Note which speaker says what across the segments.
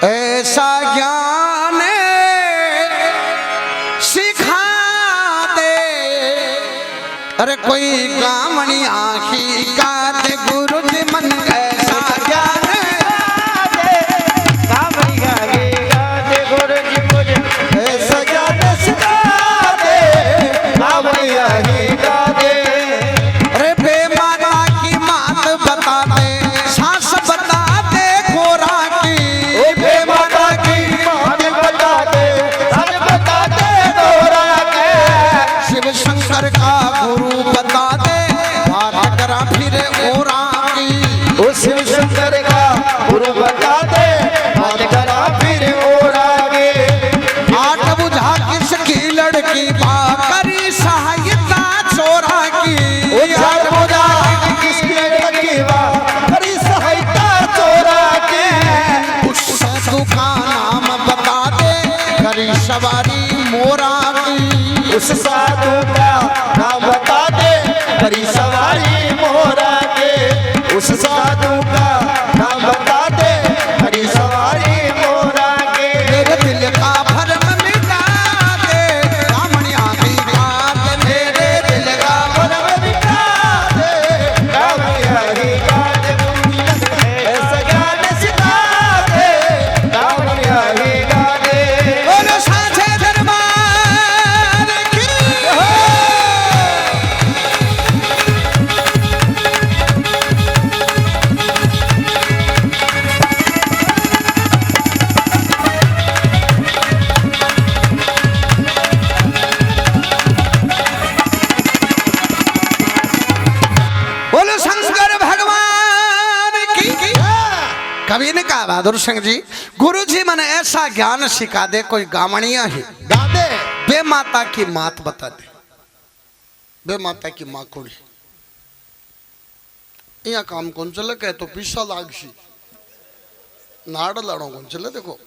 Speaker 1: ऐसा ज्ञान सिखा दे। अरे कोई गामणी आखी का दे गुरु जी मन ऐसा ज्ञान दे। गामणी आखी का दे गुरु जी मुझे ऐसा ज्ञान सिखा दे। गामणी आखी का दे। अरे बेमाता की मात बता दे, सास बता दे गोरा की। बेमाता की मात बता दे, सास बता दे गोरा के। शिव शंकर का गुरु बता दे, बात करा फिर ओरा की। ओ शिव शंकर का गुरु बता दे, बात करा फिर ओरा की। आठ बुझा किसकी लड़की करी सहायता चोरा की। आठ बुझा किसकी लड़की करी सहायता चोरा की। उस साधु का नाम बता दे, करी सवारी मोरा की। उस साधु का नाम बता दे, करी सवारी मोरा के। उस साधु का नाम बता दे, करी सवारी मोरा के। मेरे दिल का भरम मिटा दे, गामणी आखी का दे। मेरे दिल का भरम मिटा दे, गामणी आखी का दे। ऐसा ज्ञान सिखा दे, गामणी आखी का दे। बोलो साचे दरबार की हो। बोलो शंकर भगवान की। कवि ने कहा बहादुर सिंह जी, गुरु जी मैंने ऐसा ज्ञान सिखा दे, कोई गामणिया ही गा दे। बेमाता की मात बता दे। बेमाता की माँ कुड़ी यहाँ काम कौन चले कहे तो पीसा लागसी नाड़ लड़ो कौन चले। देखो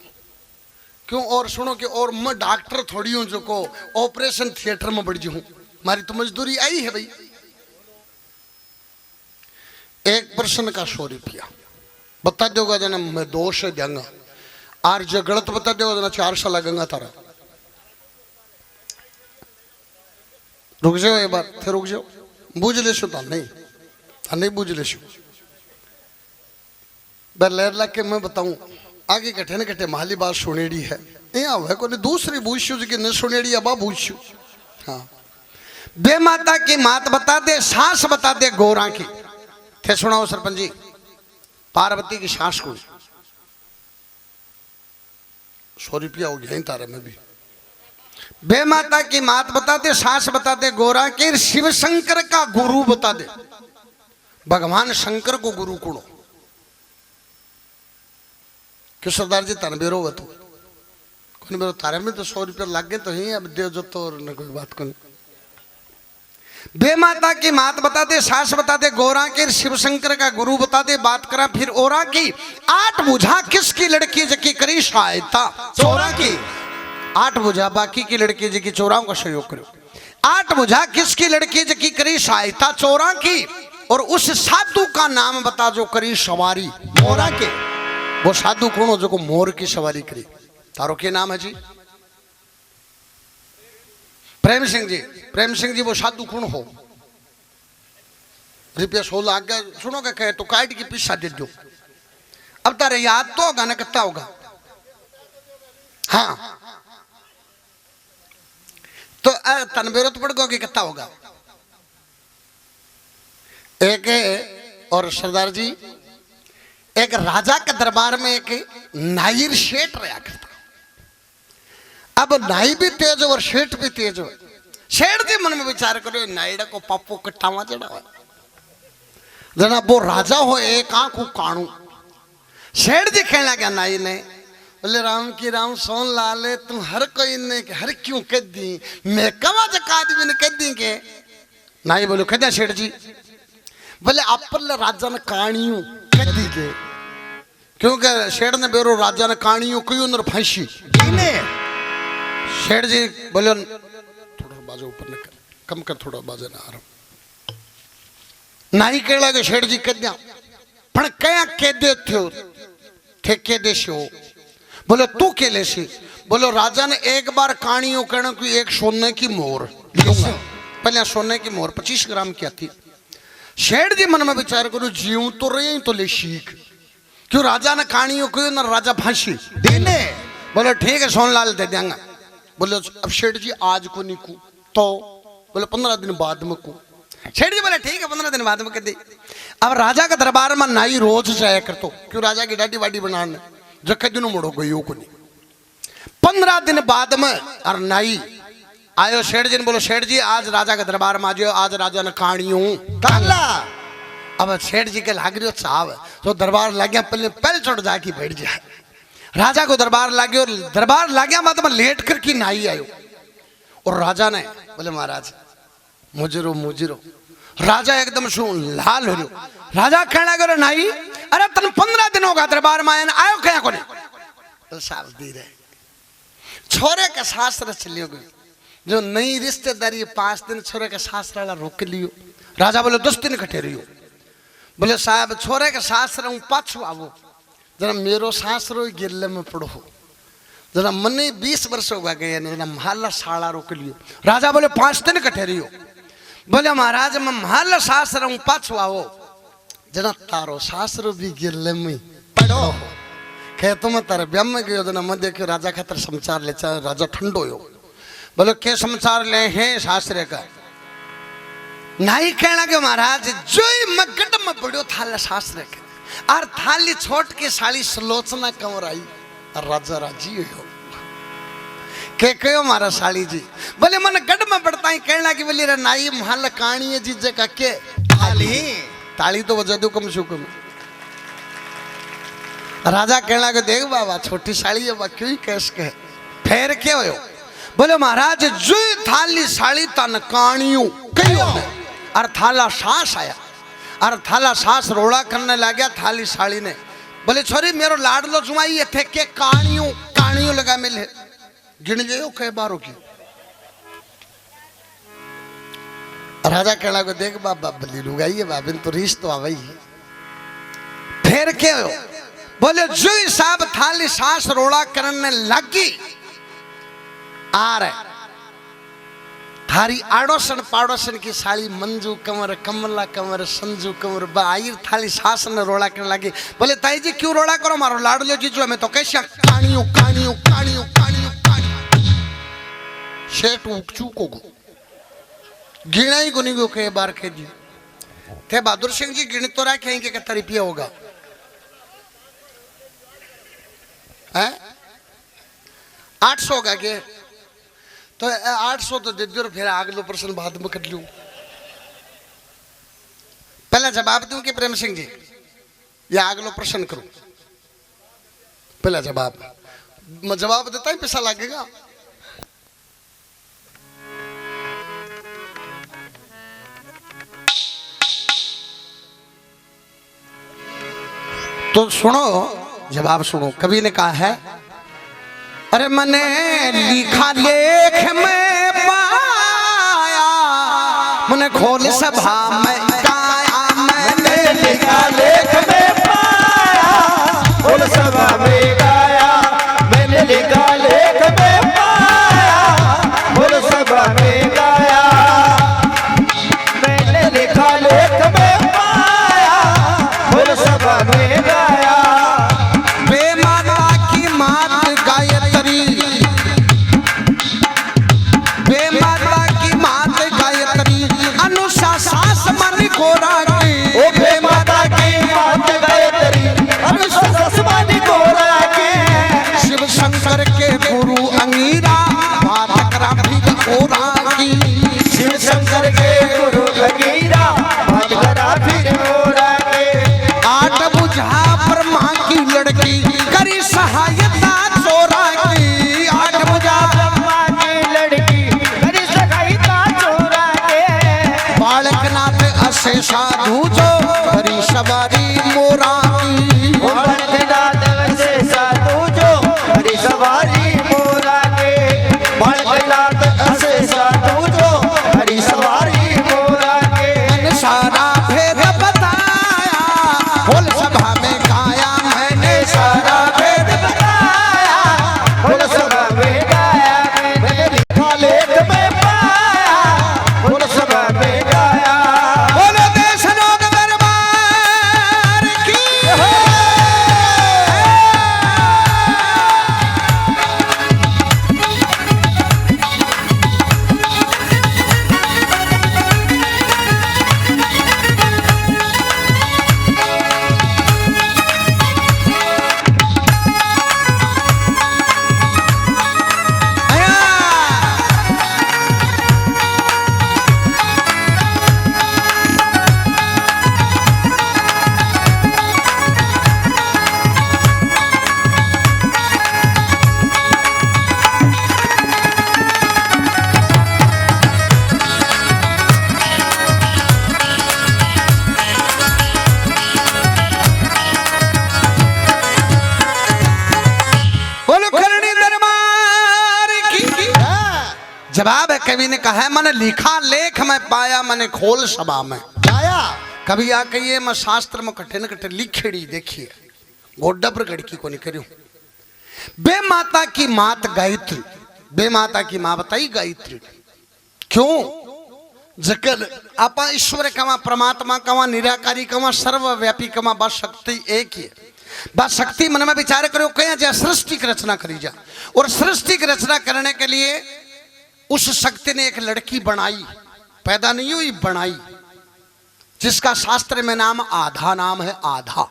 Speaker 1: क्यों और सुनो कि और मैं डॉक्टर थोड़ी हूँ जो को ऑपरेशन थिएटर में बढ़ हूँ। मारी तो मजदूरी आई है भाई। एक प्रश्न का 100 रुपया बता दोगा जना मैं 200 देंगा। और जो गलत बता दोगा जना 400 लगेगा तारा। रुक जाओ एक बार, फिर रुक जाओ। बूझ लेशो तो नहीं बूझ लेशो। लेर ला के मैं बताऊं आगे कटे न कटे माली बात सुनेड़ी है यहाँ है को दूसरी बूझू की न सुनेड़ी अब बूझू। हाँ बेमाता की मात बता दे, सास बता दे गोरा की। थे सुनाओ सरपंच जी, पार्वती की सास को 100 रुपया हो गया तारे में भी। बेमाता की मात बता दे, सास बता दे गोरा की। शिव शंकर का गुरु बता दे, भगवान शंकर को गुरु कुड़ो। क्यों सरदार जी तन बेरो हो तो कौन बेरो तारे में तो 100 रुपया लग गए तो ही अब दे जो तो न कोई बात कौन। बेमाता की मात बता दे, सास बता दे गोरा की। शिव शंकर का गुरु बता दे, बात करा फिर ओरा की। 8 बुझा किसकी लड़की जकी करी सहायता चोरा की। 8 बुझा बाकी की लड़की जकी चोराओं का सहयोग करो। 8 बुझा किसकी लड़की जकी करी सहायता चोरा की। और उस साधु का नाम बता जो करी सवारी मोरा के। वो साधु कौन हो जो को मोर की सवारी करी। तारो के नाम है जी प्रेम सिंह जी। प्रेम सिंह जी वो साधु कौन हो। रुपया 100 लाख का सुनो क्या कहे तो काट की पिस्सा दे दो। अब तारे याद तो होगा ना कितना होगा। हाँ तो तनबेरो तो पड़ गो कि कितना होगा। एक और सरदार जी एक राजा के दरबार में एक नायर शेठ रहा करता। अब नाई भी तेज और शेठ भी तेज हो। शेठ जी मन में विचार करो नाईडा को पापो कट्टावा चढ़ावा जना वो राजा हो एक आंख काणू। शेठ जी कहने लगा नाई ने, बोले राम की राम सोन लाले तुम हर कोई ने हर क्यों कह दी मैं कवा जका आदमी ने कह दी के। नाई बोलो कह शेठ जी। बोले अपर राजा ने कहानियों कह दी के क्योंकि शेठ ने बेरो राजा ने कहानियों क्यों न फांसी। शेठ जी बोले थोड़ा बाजू ऊपर न कम कर थोड़ा बाजा ना आराम। नाई कह लगे शेठ जी कह दिया पण क्या कह दे थे के देशो बोले तू के लेसी? बोलो राजा ने एक बार कहानियों कहने की एक सोने की मोहर लूंगा। पहले सोने की मोहर 25 ग्राम की आती। शेठ जी मन में विचार करो जीव तो रहे तो ले सीख क्यों राजा ने कहानियों क्यों ना राजा फांसी देने। बोले ठीक है सोनलाल दे देंगे। बोले अब शेठ जी आज को नहीं कू तो बोले 15 दिन बाद में कू। शेठ जी बोले ठीक है 15 दिन बाद में कर दे। अब राजा का दरबार में नाई रोज जाया कर तो क्यों राजा की डाटी वाटी बनाने जखे दिन मुड़ो गई को नहीं। 15 दिन बाद में और नाई आयो शेठ जी ने बोलो शेठ जी आज राजा के दरबार में आजो आज राजा ने कहानियों काला। अब शेठ जी के लाग रही साहब तो दरबार लग गया पहले चढ़ जाके बैठ जाए। राजा को दरबार लागे और दरबार लाग गया मतलब लेट कर की नाई आयो और राजा ने बोले महाराज मुजरो मुजरो। राजा एकदम शू लाल हो राजा कहने लगे नाई अरे तन 15 दिन होगा दरबार में आयो क्या को नहीं साहब दी रहे छोरे के शास्त्र चलियो गई जो नई रिश्तेदारी 5 दिन छोरे के शास्त्र वाला रोक लियो। राजा बोले 10 दिन कटे रहियो। बोले साहब छोरे के शास्त्र हूँ पाछू आवो जरा मेरो शास्त्र गिरले में पढ़ो जरा मने 20 वर्ष होगा गए जरा महला साड़ा रोक लियो। राजा बोले 5 दिन कटे रहियो। बोले महाराज मैं महला शास्त्र हूँ पाछू आवो जना तारो शास्त्र भी गिरले में पढ़ो कहे तुम तारे ब्याह में गयो जना मैं देखियो राजा खातर समाचार ले राजा ठंडो हो। बोलो के समाचार ले हैं शास्त्र का नाई कहना के महाराज जो मैं गड्ढ में पड़ो थाला शास्त्र के और थाली छोट के साड़ी सलोचना कंवर आई और राजा राजी हो के कहो मारा साड़ी जी। बोले मन गड्ढ में पड़ता है कहना की बोली रे नाई महल कहानी है जीजे का के थाली ताली तो बजा दो कम से कम। राजा कहना के देख बाबा छोटी साड़ी है बा क्यों कैस के फेर के हो। बोले महाराज जो थाली साड़ी तन कहानियों कहियो और थाला सांस आया और थाला सांस रोड़ा करने लग गया थाली साड़ी ने। बोले छोरी मेरो लाडलो जुमाई थे के कहानियों लगा मिले गिन जाओ कई बारों की। राजा कहना को देख बाबा बली लुगाई है बाबिन तो रीस तो आवई है फिर के हो। बोले जो साहब थाली सांस रोड़ा करने लगी आ रहे थारी आड़ोसन पाड़ोसन की साली मंजू कंवर कमला कंवर संजू कंवर बाई थाली सांस ने रोड़ा करने लगी। बोले ताई जी क्यों रोड़ा करो मारो लाडलो जी जो मैं तो कैसे कहानियों कहानियों कहानियों कहानियों शेठ उठचू को गिना ही गुनी गो के बार के जी थे बहादुर सिंह जी गिन तो रखे के कितना रुपया होगा है 800 होगा के तो 800 तो दे दो फिर अगलो प्रश्न बाद में कर लूं। पहला जवाब दूं कि प्रेम सिंह जी या अगलो प्रश्न करूं? पहला जवाब देता ही पैसा लगेगा। तो सुनो जवाब सुनो। कवि ने कहा है अरे मैंने लिखा लेख में पाया मैंने खोल सभा में गाया मैंने लिखा लेख में पाया खोल सभा में गाया मैंने लिखा लेख में पाया खोल सभा में गाया मैंने लिखा लेख में पाया खोल सभा में गाया। शंकर के गुरु अंगीरा बात करा फिर ओरा की शिव शंकर के गुरु अंगीरा बात करा फिर ओरा के 8 बुझा ब्रह्मा की लड़की करी सहायता चोरा की 8 बुझा ब्रह्मा की लड़की करी सहायता चोरा के बालकनाथ असे साधु जो करी सवारी मोरा की बालकनाथ असे साधु जो सवारी मोरा के बालकनाथ असे साधु जो हरी सवारी मोरा के सारा भेद बताया खोल सभा में गाया मैंने सारा भेद बताया जवाब है कवि ने कहा है मैंने लिखा लेख में पाया मैंने खोल सभा में
Speaker 2: पाया।
Speaker 1: कभी आ कहिए मैं शास्त्र में कठिन कठिन लिखेड़ी देखिए गोड्डा पर गड़की को नहीं करूं। बे माता की मात गायत्री, बे माता की मां बताई गायत्री। क्यों? जकर आपा ईश्वर कमा परमात्मा कमा निराकारी कमा सर्वव्यापी कमा बस शक्ति एक ही बस शक्ति मन में विचार करो कहीं जा सृष्टि की रचना करी जा और सृष्टि की रचना करने के लिए उस शक्ति ने एक लड़की बनाई, पैदा नहीं हुई बनाई, जिसका शास्त्र में नाम आधा नाम है आधा।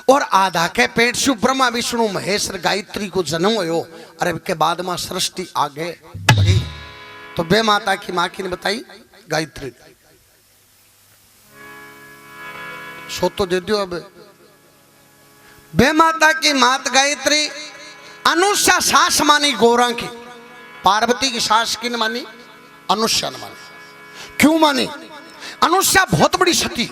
Speaker 1: और आधा के पेट से ब्रह्मा विष्णु महेश गायत्री को जन्म हो और के बाद में सृष्टि आगे बढ़ी। तो बे माता की मां की ने बताई गायत्री। सो तो दे दियो। अब बे माता की मात गायत्री अनुष्या सास मानी गौरा की, पार्वती की सास की न मानी, अनुष्या न मानी। क्यों मानी? अनुष्या बहुत बड़ी सती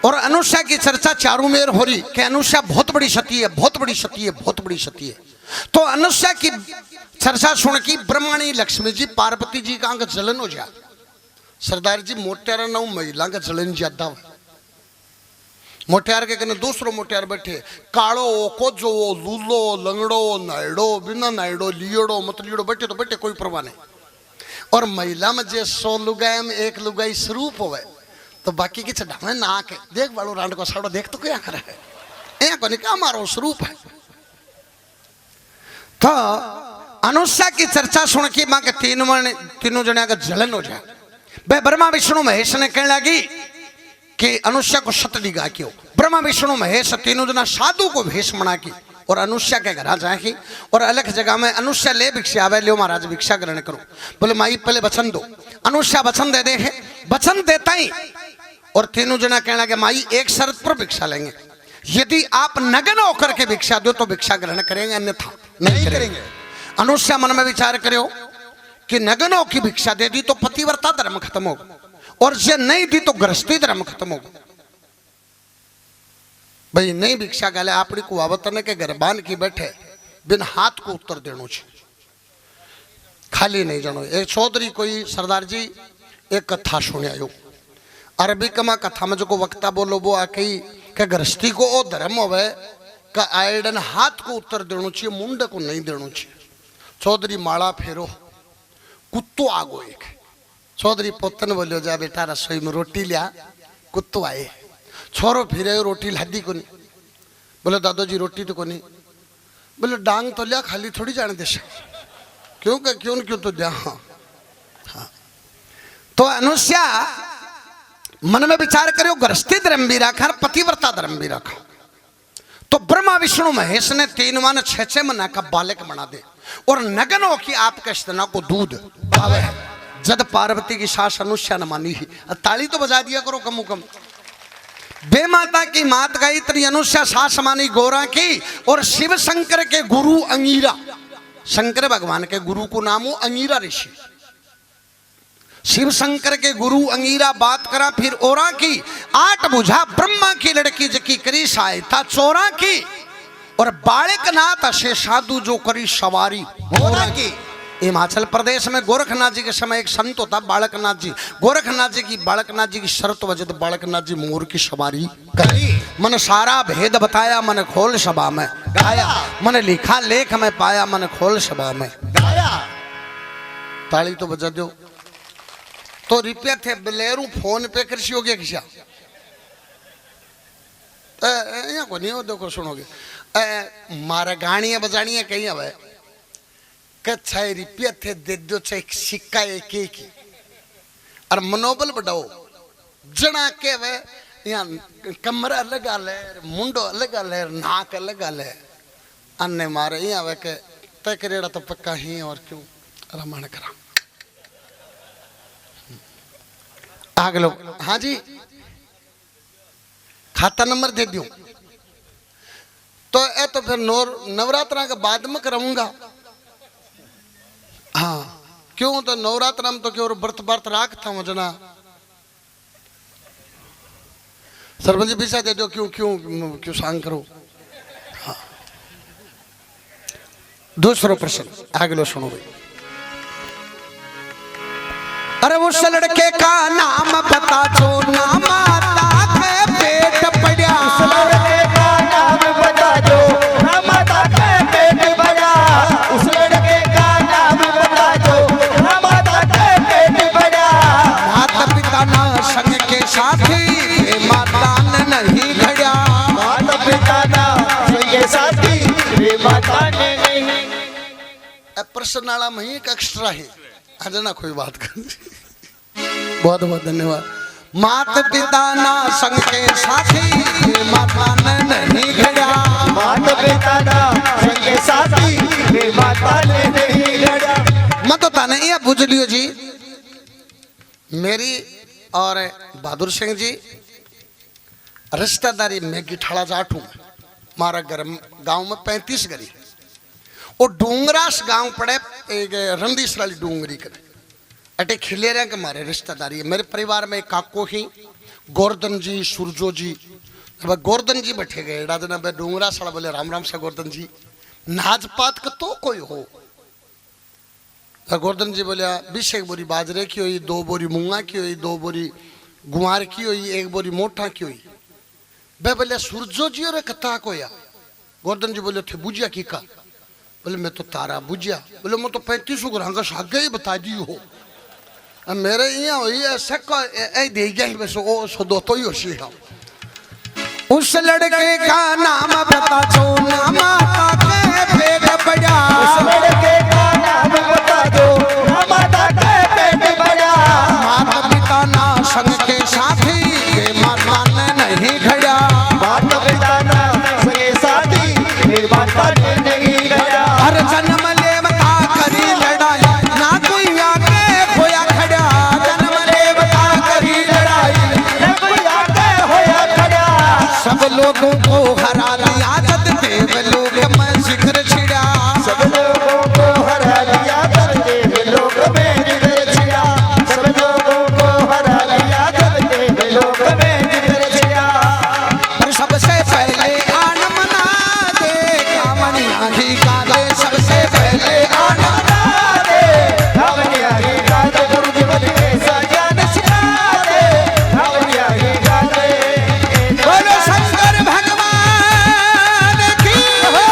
Speaker 1: और अनुष्या की चर्चा चारों में हो रही कि अनुष्या बहुत बड़ी सती है, बहुत बड़ी सती है, बहुत बड़ी सती है। तो अनुष्या की चर्चा सुन की ब्रह्मणी लक्ष्मी जी पार्वती जी का अंग जलन हो जा। सरदार जी मोटियार नौ महिला का जलन ज्यादा है। मोटियार के कने दूसरो मोटियार बैठे कालो कोजो लूलो लंगड़ो नायड़ो बिना नायड़ो लियोड़ो मत लियोड़ो बैठे तो बैठे कोई परवाह नहीं। और महिला में जे 100 लुगाई में एक लुगाई स्वरूप होवे तो बाकी की चढ़ावे ना के देख बाड़ो रांड को साड़ो देख तो क्या करे है को निका मारो स्वरूप है। तो अनुष्या की चर्चा सुन के मां के तीनों जने का जलन हो जाए। भाई ब्रह्मा विष्णु महेश ने कहने लगी कि अनुष्या को सत दिगा क्यों। ब्रह्मा विष्णु महेश तीनों जना साधु को भेष बना की और अनुष्या के घर जाएगी और अलग जगह में अनुष्या ले भिक्षा आवे लियो महाराज भिक्षा ग्रहण करो। बोले माई पहले वचन दो। अनुष्या वचन दे दे है, वचन देता ही और तीनों जना कहना कि माई एक शर्त पर भिक्षा लेंगे, यदि आप नग्न होकर के भिक्षा दो तो भिक्षा ग्रहण करेंगे अन्यथा नहीं करेंगे। अनुष्या मन में विचार करो कि नग्नों की भिक्षा दे दी तो पतिव्रता धर्म खत्म होगा और जे नहीं दी तो गृहस्थी धर्म खत्म होगा। भाई नहीं भिक्षा गाले आपड़ी को आवतन के गरबान की बैठे बिन हाथ को उत्तर देनो छे, खाली नहीं जानो। एक चौधरी कोई सरदार जी एक कथा सुनियो अरबिक में कथा में जो को वक्ता बोलो वो आके के गृहस्थी को ओ धर्म होवे का आयडन हाथ को उत्तर देनो चाहिए मुंड को नहीं देनो चाहिए। चौधरी माला फेरो कुत्तो आगो एक चौधरी पोतन बोलियो जा बेटा रसोई में रोटी लिया कुत्तो आए छोरो फिरे रोटी लादी को नहीं। बोले दादाजी रोटी तो को नहीं। बोले डांग तो लिया खाली थोड़ी जाने दे क्यों क्यों तो दिया। हाँ तो अनुष्या मन में विचार करो गृहस्थी धर्म भी रखा पतिव्रता धर्म भी रखा। तो ब्रह्मा विष्णु महेश ने 3 मान 6 महीना का बालक बना दे और नगनों की आपके स्तनों को दूध पावे। जद पार्वती की सास अनुष्या न मानी ही ताली तो बजा दिया करो कम कम। बे माता की मात गायत्री अनुष्या सास मानी गौरा की और शिव शंकर के गुरु अंगीरा, शंकर भगवान के गुरु को नाम हो अंगीरा ऋषि। शिव शंकर के गुरु अंगीरा बात करा फिर ओरा की 8 बुझा ब्रह्मा की लड़की जकी करी सहायता चोरा की और बालक नाथ अशे साधु जो करी सवारी मोरा की। हिमाचल प्रदेश में गोरखनाथ जी के समय एक संत होता बालकनाथ जी। गोरखनाथ जी की बालकनाथ जी की शर्त वजह तो बालकनाथ जी मोर की सवारी करी। मन सारा भेद बताया मन खोल सभा में गाया, मन लिखा लेख में पाया मन खोल सभा में गाया। ताली तो बजा दो। तो रुपया थे बलेरू फोन पे कृषि हो गया किसा यहाँ को नहीं हो। देखो सुनोगे मारा गाड़ियां बजानियां कहीं अब कच्छा रुपया थे दे दो चाहे सिक्का एक एक और मनोबल बढ़ाओ जना के वे यहाँ कमरा अलग ले मुंडो अलग ले नाक अलग ले अन्य मारे यहाँ वे के तय करेड़ा तो पक्का ही और क्यों रमण करा आगे लोग। हाँ जी खाता नंबर दे दियो तो ए तो फिर नवरात्रा के बाद में कराऊंगा। हाँ क्यों तो नवरात्रा में तो क्यों व्रत राख था जना सरपंच जी पैसा दे दो क्यों क्यों क्यों सांग करो। हाँ दूसरा प्रश्न आगे लो सुनो भाई। उस लड़के का नाम बता जो ना माता के पेट पड़ा।
Speaker 2: उस लड़के का नाम बता जो ना माता के पेट पड़ा। उस लड़के का नाम बता जो ना माता के पेट पड़ा।
Speaker 1: माता पिता ना संग के साथी माता ने नहीं घड़ा।
Speaker 2: माता पिता ना संग के साथी रे माता ने नहीं।
Speaker 1: प्रश्न वाला में एक एक्स्ट्रा है आज ना कोई बात कर। बहुत बहुत धन्यवाद। माता पिता ना संग के साथी माता ने नहीं घड़ा।
Speaker 2: माता पिता ना संग के साथी रे माता ने नहीं घड़ा।
Speaker 1: मत ताने ये बुझ लियो जी, मेरी और बहादुर सिंह जी रिश्तेदारी में गिठाड़ा जाट हूँ। मारा घर गांव में 35 घरी और डूंगरास गांव पड़े एक रंदीस वाली डूंगरी कर अटे खिले रहे के मारे रिश्तेदारी है। मेरे परिवार में काको ही गोवर्धन जी सूरजो जी। अब गोवर्धन जी बैठे गए दिन डूंगरा साड़ा बोले राम राम से गोवर्धन जी नाज पात का तो कोई हो। गोवर्धन जी बोले 20 एक बोरी बाजरे की हुई, 2 बोरी मूंगा की हुई, 2 बोरी गुआर की हुई, 1 बोरी मोटा की हुई। बे बोले सूरजो जी और कथा को या। गोवर्धन जी बोले थे बुझिया की का। बोले मैं तो तारा बुझिया। बोले मैं तो 35 ग्राम का सागे ही बता दी हो। मेरे यहाँ हुई ऐसा दे गया ही बस वो सो दो तो ही होशी है। उस लड़के का नाम बता जो ना माता के पेट पड़ा।
Speaker 2: उस लड़के का नाम बता दो ना माता के पेट पड़ा।
Speaker 1: माता पिता ना संग के साथी माता ने नहीं घड़ा।
Speaker 2: माता पिता ना संग के साथी रे माता ने नहीं घड़ा।
Speaker 1: हर जन्म ले बता करी लड़ाई ना कोई आगे होया खड़ा। जन्म ले बता करी लड़ाई
Speaker 2: न कोई आगे होया खड़ा।
Speaker 1: सब लोगों को हरा दिया जद देव लोग में शिखर छिड़ा।
Speaker 2: सब लोगों को हरा दिया जब देव लोक में जिगर छिड़ा। सब लोगों को हरा दिया जब देव लोक में जिगर छिड़ा।
Speaker 1: पर सबसे पहले आन मना दे कामनी आधी का दे। सबसे पहले आन
Speaker 2: मना दे रावण आगे गात गुरु जीवन के सज्ञान सिखा दे। रावण आगे गात
Speaker 1: बोलो शंकर भगवान की हो।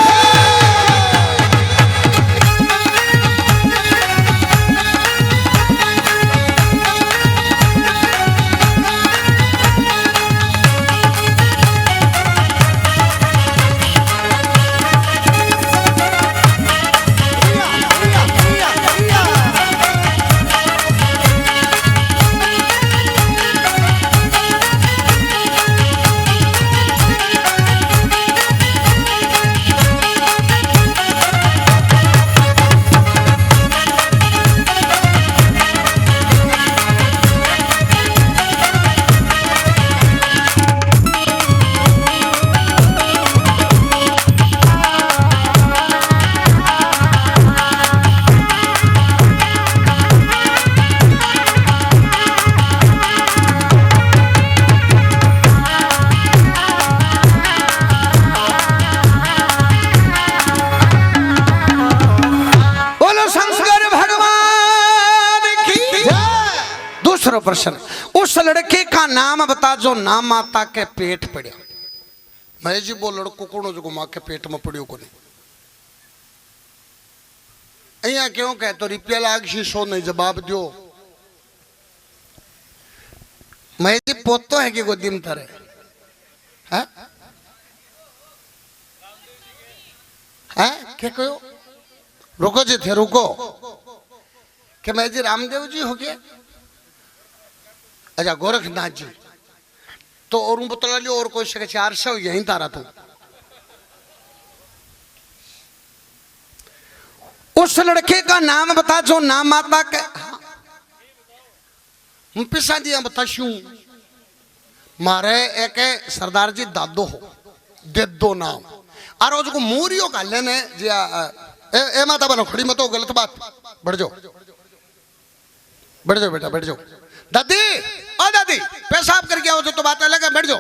Speaker 1: दूसरा प्रश्न, उस लड़के का नाम बता जो ना माता के पेट पड़ा। मैं जी वो लड़को कौन जो माँ के पेट में पड़ियो को नहीं। अहिया क्यों कह तो रुपया लाग शीशो नहीं जवाब दो। मैं जी पोतो है कि गोदी में तरे है क्या कहो। रुको जी थे रुको कि मैं जी रामदेव जी हो गया। अच्छा गोरखनाथ जी तो और बतला लियो और कोई से 400 यहीं तारा तू। उस लड़के का नाम बता जो नाम माता के पिसा दिया बताशू मारे एक सरदार जी दादो हो दे दो नाम और उसको मूरियो का लेने जिया ए माता बनो खड़ी मत हो गलत बात। बढ़ जाओ बेटा बैठ जाओ। दादी ओ दादी पेशाब करके आओ तो बात अलग है। बैठ जाओ।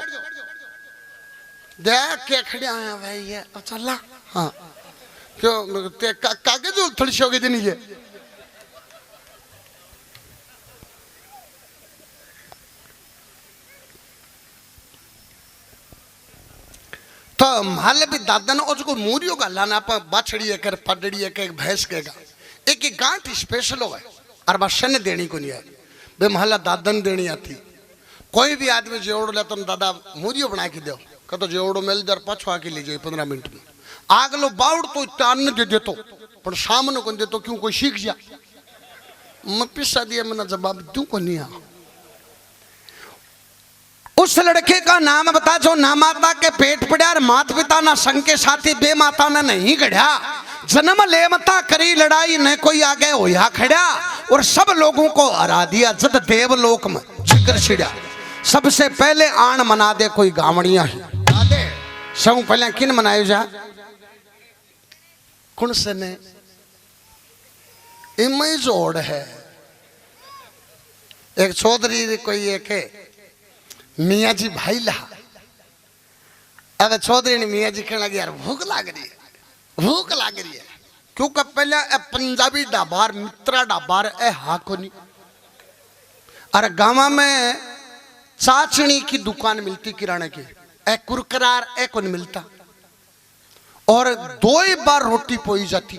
Speaker 1: देख के खड़े आया भाई ये चला। हाँ क्यों कागज थोड़ी सी हो गई थी। माले भी दादन और जो मूरियो का लाना पर बाछड़ी है कर पडड़ी है कर भैंस के का एक एक गांठ स्पेशल है और बाशन देनी को नहीं है बे महला दादन देनी आती कोई भी आदमी जेवड़ो ले तुम दादा मूरियो बना के दो कह तो जेवड़ो मेल दर पछवा के लीजिए 15 मिनट में आग लो बाउड़ तो अन्न दे देतो पर सामने को दे तो क्यों कोई सीख जा मैं पिस्सा दिया मैंने जवाब क्यों को नहीं आ उस लड़के का नाम बता जो ना माता के पेट पड़ा और माता पिता ना संग के साथी बे माता ने नहीं गढ़ा जन्म ले मता करी लड़ाई न कोई आगे होया खड़ा और सब लोगों को हरा दिया जद देवलोक में जिक्र छिड़ा सबसे पहले आन मना दे कोई गावड़िया ही सब पहले किन मनायो जा कौन से ने इमई जोड़ है एक चौधरी कोई एक मियाँ जी भाई ला अब चौधरी ने मियाँ जी कहने लगे यार भूख लाग रही है क्योंकि पहले पंजाबी डाबार मित्रा डाबार ए हाकोनी अरे गाँव में चाचनी की दुकान मिलती किराने की ए कुरकरार ए कौन मिलता और 2 ही बार रोटी पोई जाती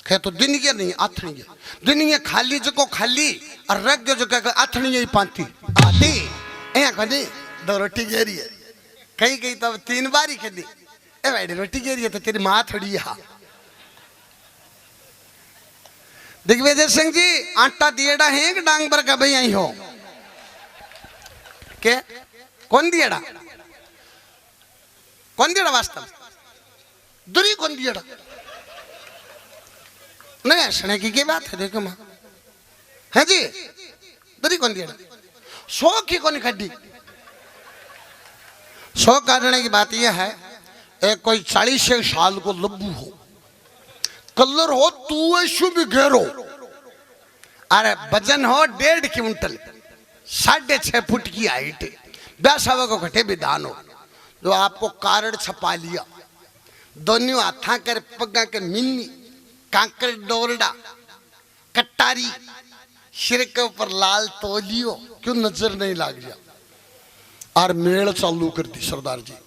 Speaker 1: खे तो दिन के नहीं आथनी दिन ये खाली जगह खाली और रख दो जगह आथनी ही पाती आती ए कदी 2 रोटी गेरी है कहीं कहीं तो 3 बार ही कदी ए भाई रोटी गेरी है तो तेरी माँ थोड़ी है दिग्विजय सिंह जी आटा दिएड़ा है कि डांग पर का भाई आई हो के कौन दिएड़ा वास्तव दुरी कौन दिएड़ा नहीं हंसने की बात है देखो माँ है जी दुरी कौन दिएड़ा 100 की कौन खड्डी 100 काटने की बात यह है एक कोई 40 साल को लब्बू हो कलर हो तू ऐशु भी घेरो अरे वजन हो 1.5 क्विंटल 6.5 फुट की हाइट ब्यासावा को घटे भी दान हो जो आपको कारण छपा लिया दोनों हाथा कर पगा के मिन्नी कांकर डोरडा कट्टारी सिर के ऊपर लाल तोलियो क्यों नजर नहीं लाग गया और मेल चालू कर दी सरदार जी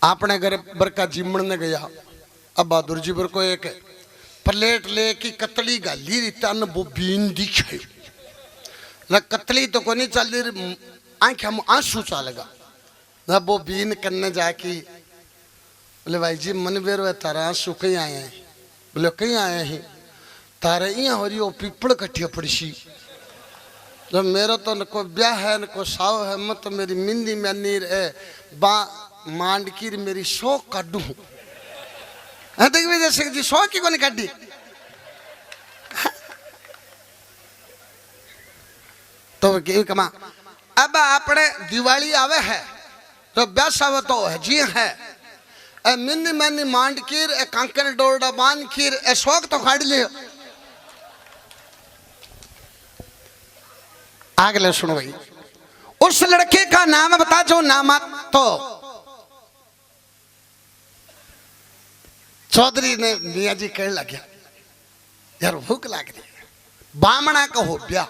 Speaker 1: आपने घर बरका जिमण ने गया अब बहादुर जी बर को एक प्लेट ले की कतली गाली रही तन वो बीन दिखे न कतली तो को नहीं चल रही आंख हम आंसू चालेगा न वो बीन करने जाके बोले भाई जी मन बेर तारा आंसू कहीं आए हैं बोले कहीं आए हैं तारे यहाँ हो रही वो पीपल कट्ठी पड़सी जब मेरा तो न को ब्याह है न को साव है मत तो मेरी मिंदी मैनी बा मांड की मेरी 100 काटू दिग्विजय सिंह जी 100 की को नहीं काटी तो कमा अब अपने दिवाली आवे है तो ब्यास आवे तो है जी है ए मिंदी मैनी मांड कीर ए कांकर डोरडा बान कीर ए 100 तो काट लियो आगे सुनो भाई उस लड़के का नाम बता जो नाम तो चौधरी ने मियाँ जी कह लगे यार भूख लग रही है बामणा का हो ब्याह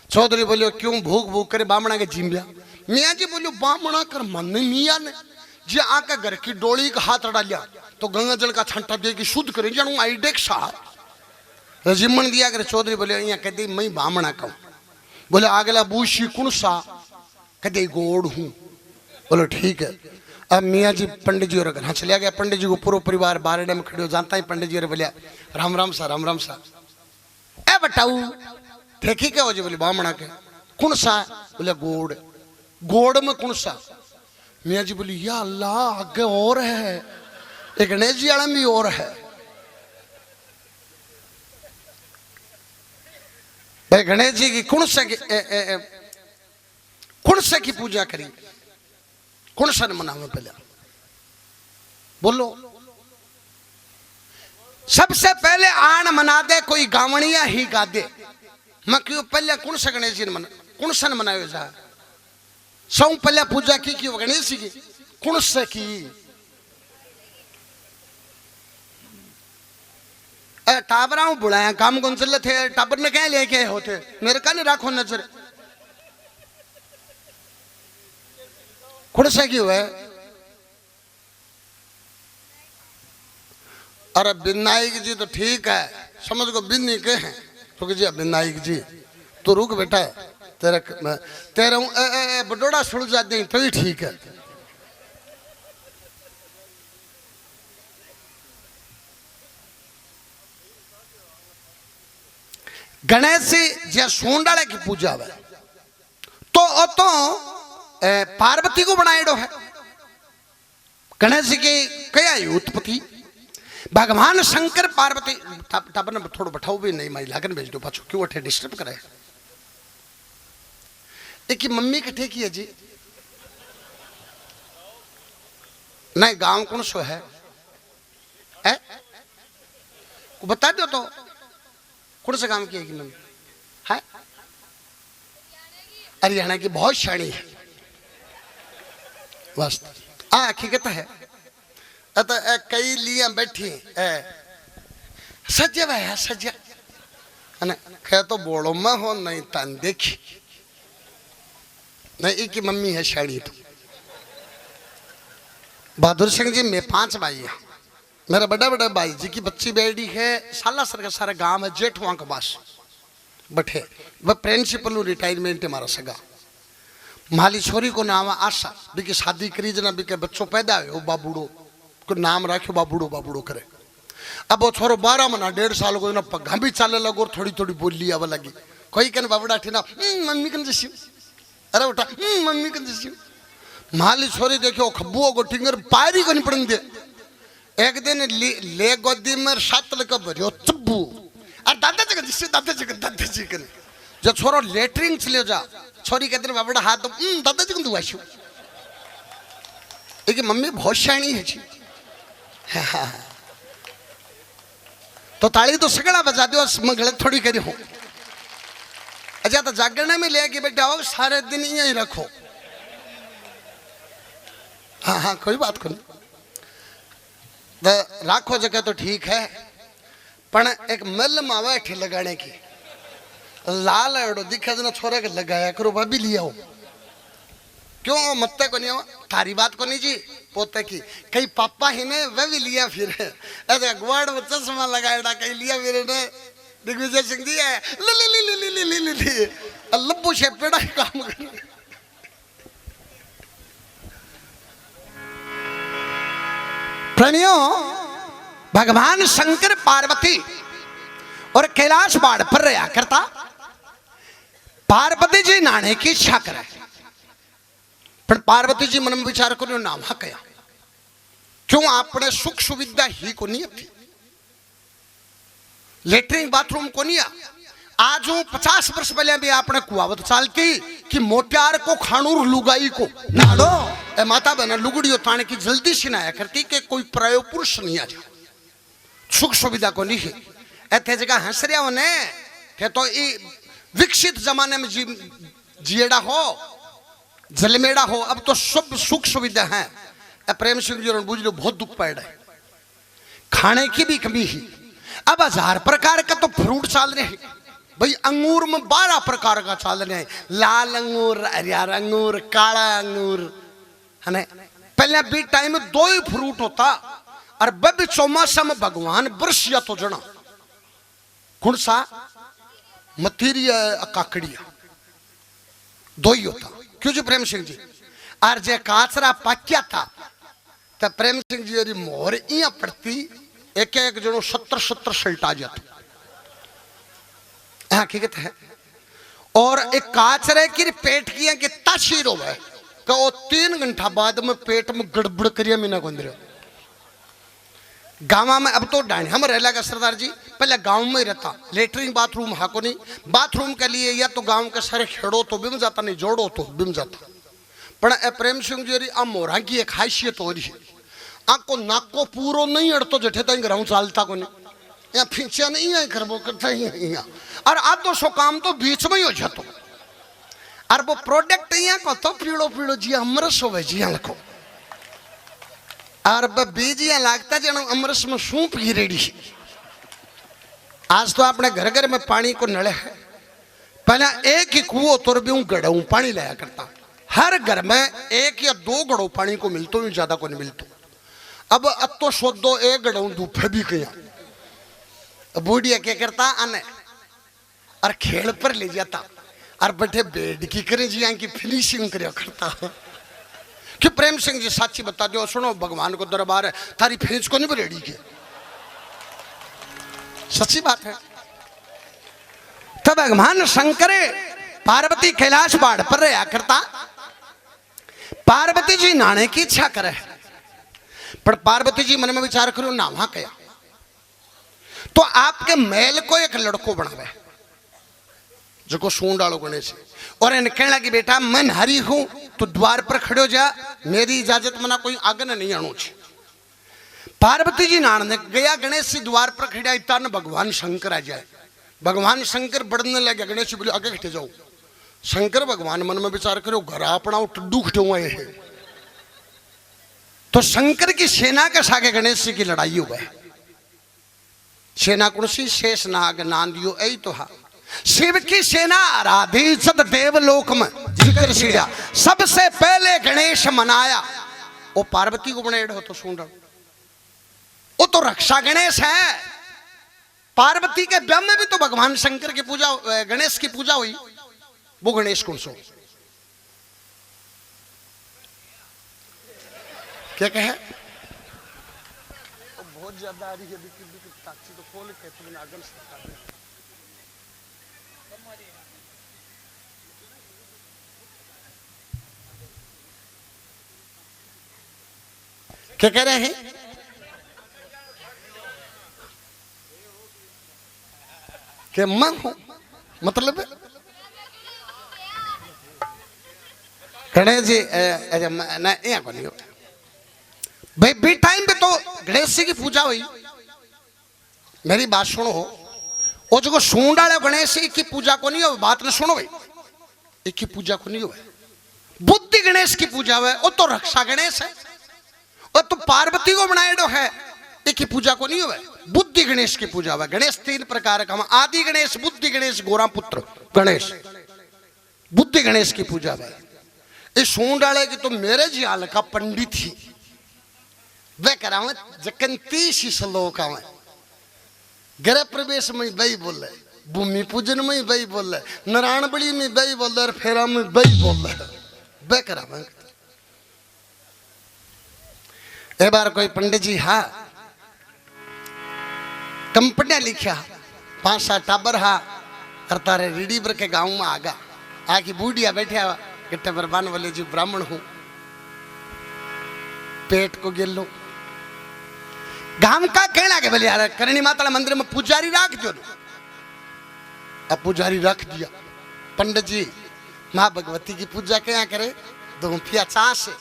Speaker 1: चौधरी बोलियो क्यों भूख भूख करे बामणा के जिम्बिया मियाँ जी बोलियो बामणा कर मन मियाँ ने जी आके घर की डोली का हाथ डालिया तो गंगा जल का छंटा दे की शुद्ध करे जानू आईडेक साहब जिम्मन दिया करे चौधरी बोले यहाँ कहते मैं बामणा कहूँ बोले आगला बूशी कौन सा कहते गोड़ हूँ बोलो ठीक है अब मियाँ जी पंडित जी और हाँ चलिया गया पंडित जी को पूरा परिवार बारडे में खड़े हो जानता ही पंडित जी और बोलिया राम राम सा ए बताऊ ठीक ही क्या हो जी बोले बामणा के कौन सा बोले गोड़ गोड़ में कौन सा मियाँ जी बोली या अल्लाह आगे और है एक गणेश जी आलम भी और है भाई गणेश जी की कौन सा की पूजा करी कौन सा मनावे पहले बोलो सबसे पहले आन मना दे कोई गावणिया ही गा दे मैं क्यों पहले कौन सा गणेश जी ने मना कौन सा मनावे जा सौ पहले पूजा की गणेश जी की कौन सा की टाबरा बुलाया काम कौन चल थे टाबर ने क्या लेके होते मेरे का नहीं राखो नजर कौन सा की हुआ है अरे विनायक जी तो ठीक है, समझ को बिन्नी के हैं तो कि जी विनायक जी तू रुक बेटा, तेरा तेरा बडोड़ा सुड़ जाते हैं तो ही ठीक है। गणेश जी जे सोंडाले की पूजा है तो पार्वती को बनाएडो है। गणेश जी की कया उत्पत्ति भगवान शंकर पार्वती टाबर ने थोड़ा बैठाओ भी नहीं माई लागन भेज दो पाछो क्यों अठे डिस्टर्ब करे। एक मम्मी कठे की है जी नहीं गांव कौन सो है को बता दो तो कौन सा काम किया मम्मी है हरियाणा की बहुत शानी है वास्तव हकीकत है। तो कई लिया बैठी सज्जा भाई सज्जा कह तो बोलो मैं हो नहीं तन देखी नहीं एक ही मम्मी है शाड़ी। तो बहादुर सिंह जी में 5 भाई है, मेरा बड़ा बड़ा भाई जी की बच्ची बेटी है साला सर का सारा गांव है जेठवा के पास बैठे वह प्रिंसिपल रिटायरमेंट है मारा सगा माली छोरी को नाम आशा बिकी शादी करी जना बिके बच्चों पैदा हो बाबूड़ो को नाम रखो बाबूड़ो बाबूड़ो करे। अब वो छोरो 12 महीना 1.5 साल को ना पगा भी चलने लगो और थोड़ी थोड़ी बोली आवा लगी कोई कन बाबूड़ा ठिना मम्मी कन जैसी अरे उठा मम्मी कन जैसी माली छोरी देखो खब्बुओ को टिंगर पायरी को नहीं पड़न दे। एक दिन ले गोदी में 7 लका भरियो चब्बू और दादा जी कन जब छोरो लेटरिन चले जा छोरी कहते हैं बाबड़ा हाथ तो दादा जी को तू आशु एक मम्मी बहुत शानी है जी तो ताली तो सगड़ा बजा दो मैं गलत थोड़ी करी हूं। अच्छा तो जागरने में ले के बेटा हो सारे दिन यही रखो हाँ हाँ कोई बात को नहीं तो राखो जगह तो ठीक है पर एक मल मावा ठे लगाने की लाल एडो दिखा जना छोरा के लगाया करो भाभी लिया हो क्यों मत्ते को नहीं थारी बात को नहीं जी पोते की कई पापा ही ने वह भी लिया फिर ऐसे गुआड़ में चश्मा लगाया कहीं लिया फिर ने दिग्विजय सिंह जी है ली लब्बू से पेड़ा ही काम कर प्रणियों भगवान शंकर पार्वती और कैलाश बाढ़ पर रहा करता पार्वती जी नाने की इच्छा करे पर पार्वती जी मन में विचार करो नाम हा कया क्यों आपने सुख सुविधा ही को नहीं थी लेटरिन बाथरूम को नहीं आज 50 वर्ष पहले भी आपने कुआवत चालती कि मोटियार को खानूर लुगाई को नाड़ो ए माता बहना लुगड़ियों ताने की जल्दी से नाया करती कि कोई प्रायो पुरुष नहीं आ जाए सुख सुविधा को नहीं है ऐसे जगह हंस रहा होने के तो विकसित जमाने में जिएड़ा हो जलमेड़ा हो अब तो सब सुख सुविधा है। प्रेम सिंह जी बुझ लो बहुत दुख पड़ रहा है खाने की भी कमी ही। अब 1000 प्रकार का तो फ्रूट चल रहे हैं भाई अंगूर में 12 प्रकार का चल रहे हैं लाल अंगूर हरियर अंगूर काला अंगूर है ना। पहले भी टाइम में 2 ही फ्रूट होता और बब चौमासा में भगवान बरसिया तो जना कौन सा मतीरिया काकड़िया 2 ही होता क्यों जी प्रेम सिंह जी और जे काचरा पक्या था तो प्रेम सिंह जी यदि मोहर इं पड़ती एक एक जनो 70 सल्टा जाता हकीकत है। और एक काचरे की पेट की कि ताशीर हो गए कि वो 3 घंटा बाद में पेट में गड़बड़ करिया मीना गोंदरे गाँव में अब तो डांडिया में रहला का सरदार जी पहले गांव में ही रहता लेटरिन बाथरूम हाको नहीं बाथरूम के लिए या तो गांव के सारे खेड़ो तो बिम जाता नहीं जोड़ो तो बिम जाता पर प्रेम सिंह जी आ मोरा की एक खासियत हो रही है आको नाको पूरो नहीं अड़तो जठे तक ग्राउंड चालता को नहीं या फींचा नहीं है खरबो करता ही और आधो सो काम तो बीच में ही हो जातो और वो प्रोडक्ट यहाँ को तो पीड़ो पीड़ो जी अमरस हो जी लखो और बीजिया लागता जनो अमरस में सूप की रेडी आज तो अपने घर घर में पानी को नले है पहले एक ही कुओं तो भी गढ़ऊ पानी लाया करता हर घर में 1 या 2 गढ़ो पानी को मिलतो ज्यादा को नहीं मिलतो अब अतो सोदो एक गड़ाऊ धूपे भी कया बूढ़िया क्या करता आने और खेल पर ले जाता और बैठे बेड की करे जी की फिनिशिंग करे करता कि प्रेम सिंह जी साची बता दो सुनो भगवान को दरबार है थारी फिनिश को नहीं रेडी के सच्ची बात है। तब भगवान शंकर पार्वती कैलाश बाढ़ पर रहा करता पार्वती जी नाने की इच्छा करे पर पार्वती जी मन में विचार करो नावा कया तो आपके महल को एक लड़को बनावे जो सूंड आलो गणेश और इन कहना कि बेटा मैं हरी हूं तो द्वार पर खड़ो जा मेरी इजाजत मना कोई आगे नहीं आनो छे। पार्वती जी नान ने गया गणेश जी द्वार पर खड़ा इतना न भगवान शंकर आ जाए भगवान शंकर बढ़ने लगे गणेश जी बोले आगे खटे जाओ शंकर भगवान मन में विचार करो घर अपना टड्डू खटे हुए है तो शंकर की सेना के सागे गणेश जी की लड़ाई हुआ है। सेना कौन सी शेष नाग नांदियो ऐ तो हा शिव की सेना आराधी सद देवलोक में जिक्र सीढ़ा सबसे पहले गणेश मनाया वो पार्वती को बने हो तो सुन रहा वो तो रक्षा गणेश है। पार्वती के ब्रह्म में भी तो भगवान शंकर की पूजा गणेश की पूजा हुई वो गणेश कौन सो क्या कहे बहुत ज्यादा आ रही है तो खोल के तुमने आगन से क्या कह रहे हैं कि मैं हूं मतलब गणेश जी भाई बी टाइम पे तो गणेश जी की पूजा हुई मेरी बात सुनो वो जो सूंड वाले गणेश जी की पूजा को नहीं हो बात न सुनो भाई एक की पूजा को नहीं हो बुद्धि गणेश की पूजा हुआ वो तो रक्षा गणेश है और तो पार्वती को बनाए है एक की पूजा को नहीं हुआ बुद्धि गणेश की पूजा हुआ। गणेश तीन प्रकार का आदि गणेश बुद्धि गणेश गोरा पुत्र गणेश बुद्धि गणेश की पूजा हुआ। इस सूंड वाले की तो मेरे जी हाल का पंडित ही वह करावे जकन 30 श्लोक आवे गृह प्रवेश में वही बोले भूमि पूजन में वही बोले नारायण बड़ी में वही बोले और फेरा में वही बोले वह करावे। एक बार कोई पंडित जी हा कंपनियां लिखा 5-7 टाबर हा करता रहे रीडी पर के गांव में आगा आकी बूढ़िया बैठा गिट्टे पर बान वाले जी ब्राह्मण हूं पेट को गिल्लो गांव का कहना के बोले यार करणी माता मंदिर में पुजारी रख दो अब पुजारी रख दिया। पंडित जी माँ भगवती की पूजा क्या करे 2 पिया चा से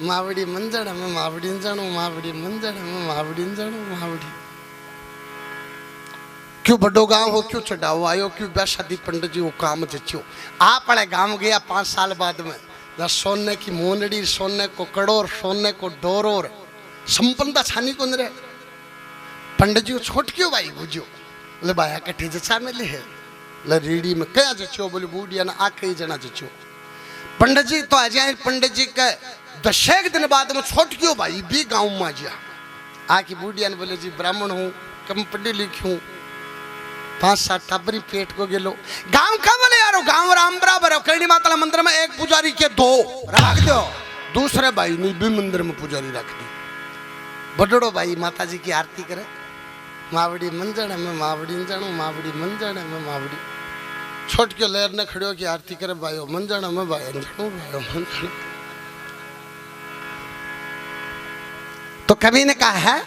Speaker 1: मावड़ी मंजड़ में मावड़ी जानो मावड़ी मंजड़ में मावड़ी जानो मावड़ी क्यों बड़ो गांव हो क्यों चढ़ाओ आयो क्यों ब्याह शादी पंडित जी वो काम जच्यो आप पड़े गांव गया 5 साल बाद में ना सोने की मोनड़ी सोने को कड़ोर सोने को डोरोर संपन्नता छानी को रहे पंडित जी छोट क्यों भाई बुझो बोले भाया कठी जचा में ले है ले रीडी में क्या जच्यो बोले बूढ़िया ना आके ही जना जच्यो पंडित जी तो आ जाए पंडित जी का 10 दिन बाद में छोट क्यों भाई भी गांव में आ जा आकी बूढ़िया ने बोले जी ब्राह्मण हूँ कम पढ़ी लिखी हूँ 5-7 टाबरी पेट को गेलो गांव का बोले यारो गांव राम बराबर है करणी माता मंदिर में एक पुजारी के 2 रख दो दूसरे भाई ने भी मंदिर में पुजारी रख दी बड़ो भाई माता जी की आरती करे मावड़ी मंजड़ में मावड़ी जानो मावड़ी मंजड़ में मावड़ी छोट के लहर ने खड़ो की आरती करे भाइयों मंजड़ में भाई जानो भाइयों मंजड़ तो कवि ने कहा है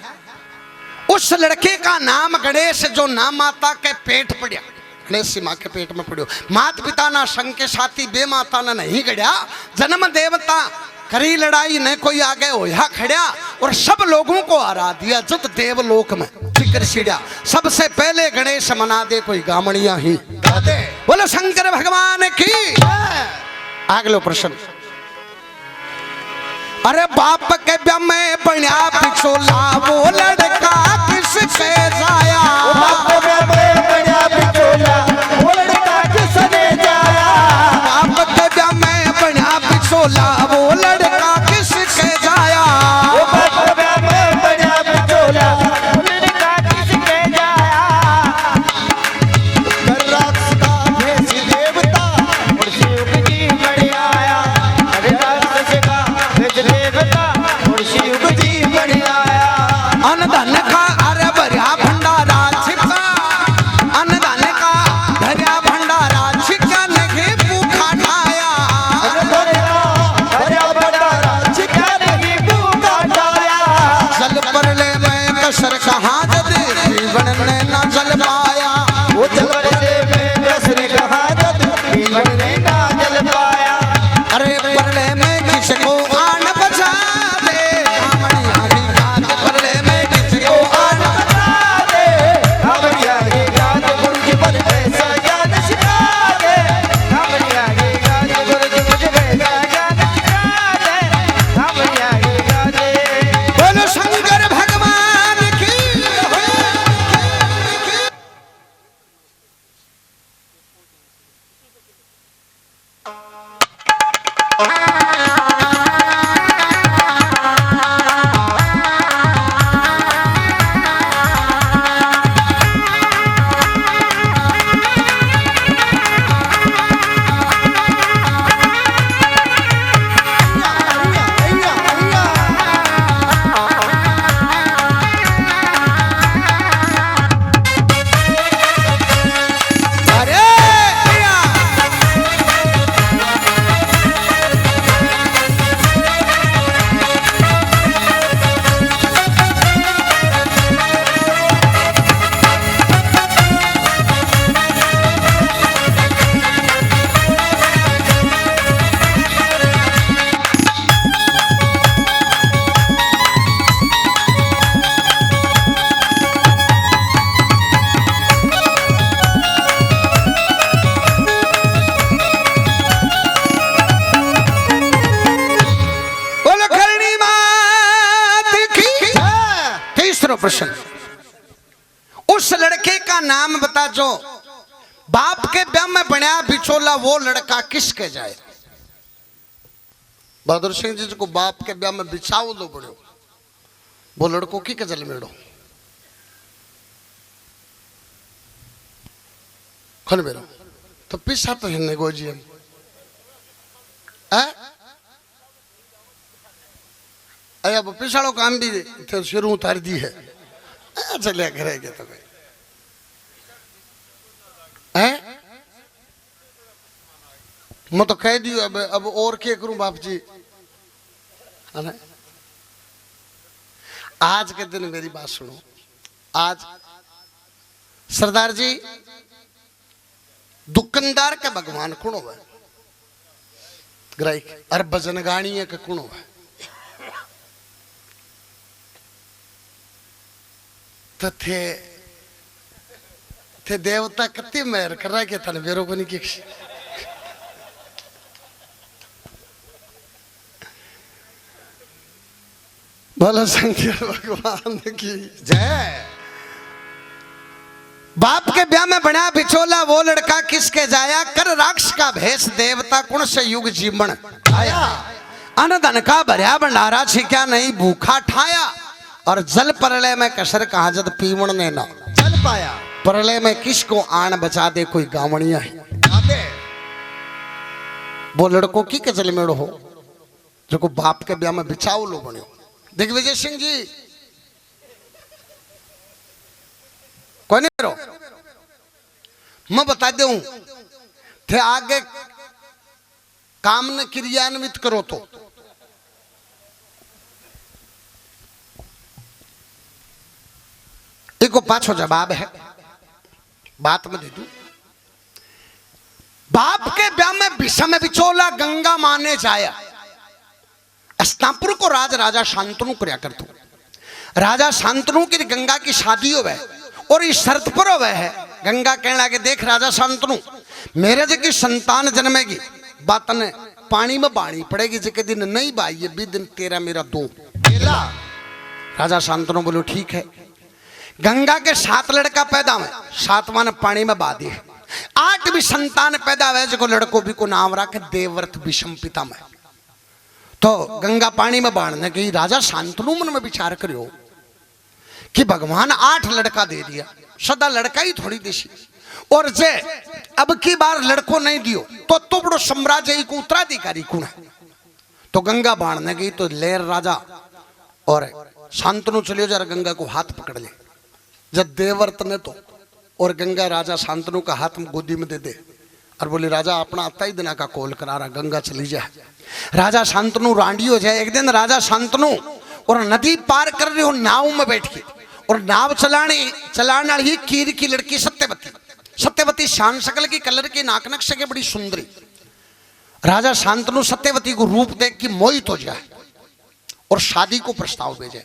Speaker 1: उस लड़के का नाम गणेश जो ना माता के पेट पड़ा गणेश सी माँ के पेट में पड़ो मात पिता ना संग के साथी बे माता ना नहीं गड़िया जन्म देवता करी लड़ाई न कोई आगे होया खड़ा और सब लोगों को हरा दिया जत देवलोक में जिक्र छिड़ा सबसे पहले गणेश मना दे कोई गामड़िया ही बोलो शंकर भगवान की अगलो प्रश्न अरे बाप के ब्याह में बन्या बिचोला वो लड़का किससे जाया
Speaker 2: बाप के ब्याह में बन्या बिचोला वो लड़का किसने जाया
Speaker 1: बाप के ब्याह में बन्या बिचोला वो लड़का किससे जाया
Speaker 2: बाप
Speaker 1: अनधन का अरे भरिया भंडारा छिपा अनधन का भरिया भंडारा छिका नहीं भूखा ठाया जल परले में कसर कहाँ जद जीवन ने न जल पाया
Speaker 2: वो जल परले में कसर कहाँ जद जीवन ने न जल पाया
Speaker 1: अरे परले में किसको आन बचा दे कामड़िया की गात परले में किसको आन
Speaker 2: बचा दे कामड़िया की गात बुर्ज पर ऐसा ज्ञान सिखा दे कामड़िया की गात बुर्ज मुझ ऐसा ज्ञान सिखा दे कामड़िया की गात
Speaker 1: बोलो शंकर भगवान की अरे भैया बोलो करणी मात की तीसरा प्रश्न उस लड़के का नाम बता जो बाप के ब्याह में बनया बिचोला वो लड़का किसके जाए बहादुर सिंह जी को बाप के ब्याह में बिछाओ दो बड़ो वो लड़कों की कजल मेड़ो खन मेरा तो पिछा तो हिन्ने गोजी अब पिछाड़ो काम भी थे शुरू उतार दी है चलिया करेंगे तो भाई मैं तो कह दी अब और क्या करूं बाप जी है ना? आज के दिन मेरी बात सुनो आज सरदार जी दुकानदार के भगवान कौन हो ग्राहक और भजन गाणी के कौन हो तो थे देवता कति मेहर कर रहा है तन बेरो को नहीं की बोलो शंकर भगवान की जय बाप के ब्याह में बना बिचोला वो लड़का किसके जाया कर राक्ष का भेष देवता कुण से युग जीवन आया अनधन का भरिया भंडारा छिक्या नहीं भूखा ठाया और जल परलय में कसर कहा जद पीवण ने ना
Speaker 2: जल पाया
Speaker 1: परलय में किसको आन बचा दे कोई गावणिया है वो लड़कों की कजल मेड़ो हो जो को बाप के ब्याह में बिछाओ लो बनो दिग्विजय सिंह जी कौन है मैं बता दूं थे आगे काम न क्रियान्वित करो तो एको पाछो जवाब है बात में दे दूं बाप के ब्याह में विषम बिचोला गंगा माने जाया अस्तापुर को राजा शांतनु करया करतो राजा शांतनु की गंगा की शादी हो गए और इस शर्त पर हो है गंगा कहने लगे देख राजा शांतनु मेरे जी संतान जन्मेगी बात ने पानी में बाणी पड़ेगी जिके दिन नहीं बाई ये भी दिन तेरा मेरा दो राजा शांतनु बोलो ठीक है गंगा के 7 लड़का पैदा हुए 7वां ने पानी में बा दिए 8 भी संतान पैदा हुए जो लड़कों भी को नाम रखे देवव्रत विषम पिता में तो गंगा पानी में बाढ़ने गई राजा शांतनु मन में विचार करो कि भगवान 8 लड़का दे दिया सदा लड़का ही थोड़ी देशी और जे अब की बार लड़को नहीं दियो तो बड़ो साम्राज्य को उत्तराधिकारी कौन है तो गंगा बाढ़ने गई तो लेर राजा और शांतनु चलियो जरा गंगा को हाथ पकड़ ले। जब देवर्त ने तो और गंगा राजा शांतनु का हाथ गोदी में दे दे और बोले राजा अपना आता ही दिना का कॉल करा रहा, गंगा चली जाए। राजा शांतनु रांडी हो जाए। एक दिन राजा शांतनु और नदी पार कर रहे हो नाव में बैठ के, और नाव चलाने वाली कीर की लड़की सत्यवती, सत्यवती शान शकल की, कलर की, नाक नक्शे के, बड़ी सुंदरी। राजा शांतनु सत्यवती को रूप देख के मोहित हो जाए और शादी को प्रस्ताव भेजे।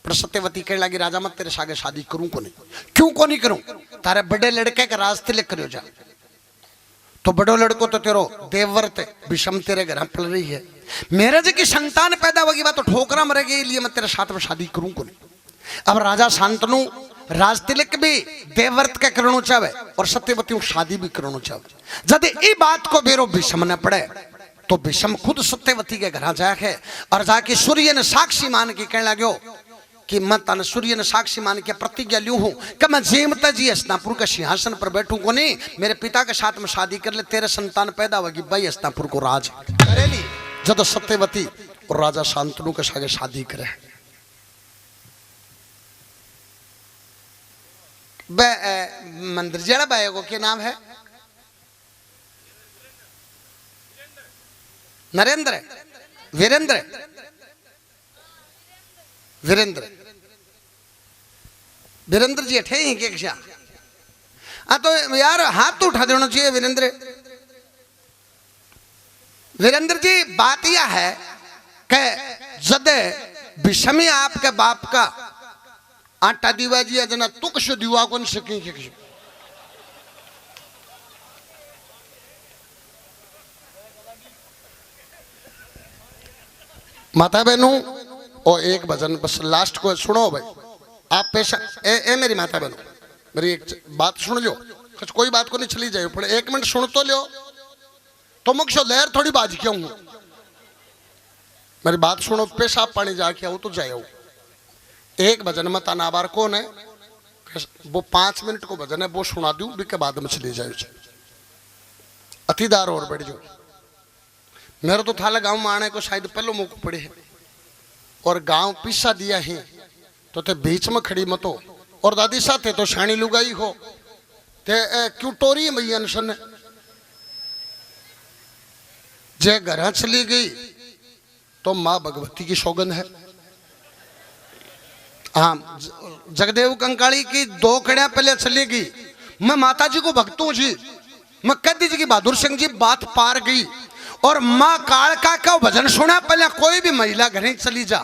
Speaker 1: पर सत्यवती कहने लगी राजा मत तेरे सागे शादी करूं को नहीं। क्यों को नहीं करूं? तारे बड़े लड़के का रास्ते ले करो जा। तो बड़ो लड़को तो तेरो देवव्रत विषम तेरे घर पल रही है, मेरे जी की संतान पैदा होगी बात तो ठोकरा मरेगी, इसलिए मैं तेरे साथ में शादी करूं को नहीं। अब राजा शांतनु राज तिलक भी देवव्रत के करणो चाहे और सत्यवती को शादी भी करणो चाहे। जब ये बात को बेरो विषम न पड़े तो विषम खुद सत्यवती के घर जाके और जाके सूर्य ने साक्षी मान के कहने लगे कि मैं तन सूर्य ने साक्षी मान के प्रतिज्ञा लियू हूं कि मैं जेमता जी हस्तिनापुर के सिंहासन पर बैठूं को नहीं, मेरे पिता के साथ में शादी कर ले, तेरे संतान पैदा होगी भाई हस्तिनापुर को राज करेली। जब सत्यवती और राजा शांतनु के साथ शादी करे, मंदिर जड़ा बाय को क्या नाम है? नरेंद्र, वीरेंद्र, वीरेंद्र, वीरेंद्र जी अठे ही क्या? हाँ तो यार हाथ तो उठा देना चाहिए वीरेंद्र। वीरेंद्र जी बात यह है कि जद विषमी आपके बाप का आटा दीवा जी जना तुक्ष दीवा कौन सके माता बहनों और एक भजन बस लास्ट को सुनो भाई आप पेशा ए मेरी माता बहनों मेरी एक बात सुन लो, कुछ कोई बात को नहीं चली जाए पर एक मिनट सुन तो लो तो मुख्य लहर थोड़ी बाज क्यों हूं, मेरी बात सुनो, पेशाब पानी जाके आओ तो जाए। एक भजन में तनाबार कौन है वो 5 मिनट को भजन है वो सुना दूं भी के बाद में चली जाए अतिदार और बैठ जाओ। मेरे तो थाला गांव में आने को शायद पहले मौको पड़े है और गांव पीसा दिया है तो ते बीच में खड़ी मतो और दादी साथे तो शानी लुगाई हो ते क्यों टोरी मैया सन जे घर चली गई तो माँ भगवती की सौगंध है। हाँ जगदेव कंकाली की 2 कड़ियां पहले चली गई, मैं माता जी को भक्तू जी, मैं कदी जी की बहादुर सिंह जी बात पार गई और माँ कालका का भजन सुना पहले कोई भी महिला घर चली जा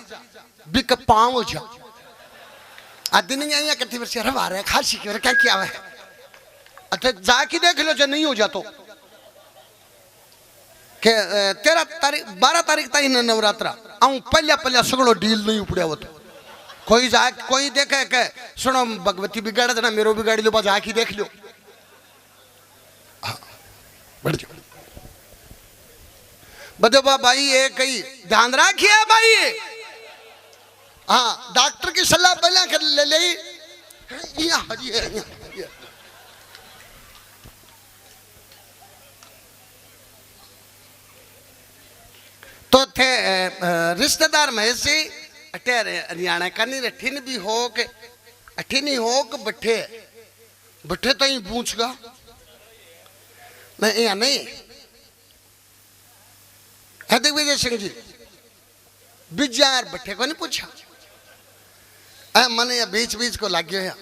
Speaker 1: बिक पाँव हो जा आदि नहीं आई कति वर्ष रहा है खासी की क्या क्या है अच्छा जाके देख लो जो नहीं हो जा तो के 12 तारीख तक नवरात्रा आऊं पहले पहले सगड़ो डील नहीं उपड़िया वो तो कोई जा कोई देखे के सुनो भगवती बिगाड़ देना मेरो बिगाड़ी लो बस आके देख लो। हाँ बढ़ जाओ बदबा भाई ये कहीं ध्यान रखिए भाई। हाँ डॉक्टर की सलाह पहले कर ले हाजी है तो थे रिश्तेदार में से अटेर हरियाणा का नहीं रठिन भी हो के अठिन ही हो के बट्ठे बट्ठे तो ही पूछगा नहीं यहाँ नहीं है दिग्विजय सिंह जी बिजार बट्ठे को नहीं पूछा मैंने बीच बीच को लग गया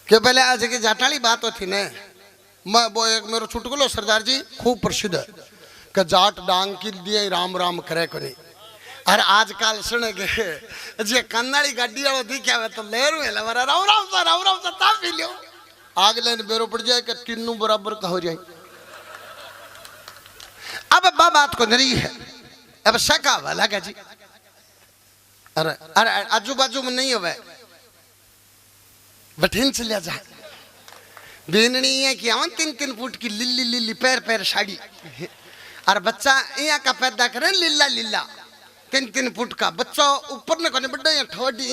Speaker 1: कि पहले आज की जाटाली बात होती ने मैं वो एक मेरो चुटकुलो सरदार जी खूब प्रसिद्ध है कि जाट डांग की दिए राम राम करे को नहीं और आजकल सुने के जे कन्नाड़ी गाड़ी वाला दिखा हुआ तो लेरू है लवरा राम सा ताप भी लियो आग लेने बेरो पड़ जाए कि तीनों बराबर का हो जाए। अब बात को नहीं है अब शका वाला क्या जी अरे अरे आजू बाजू में नहीं होवे बठिन चलिया जा बेननी है कि 3 फुट की लिल्ली लिल्ली पैर साड़ी और बच्चा यहाँ का पैदा करे लीला लीला 3 फुट का बच्चा ऊपर ने कोने बड़ा यहाँ ठोडी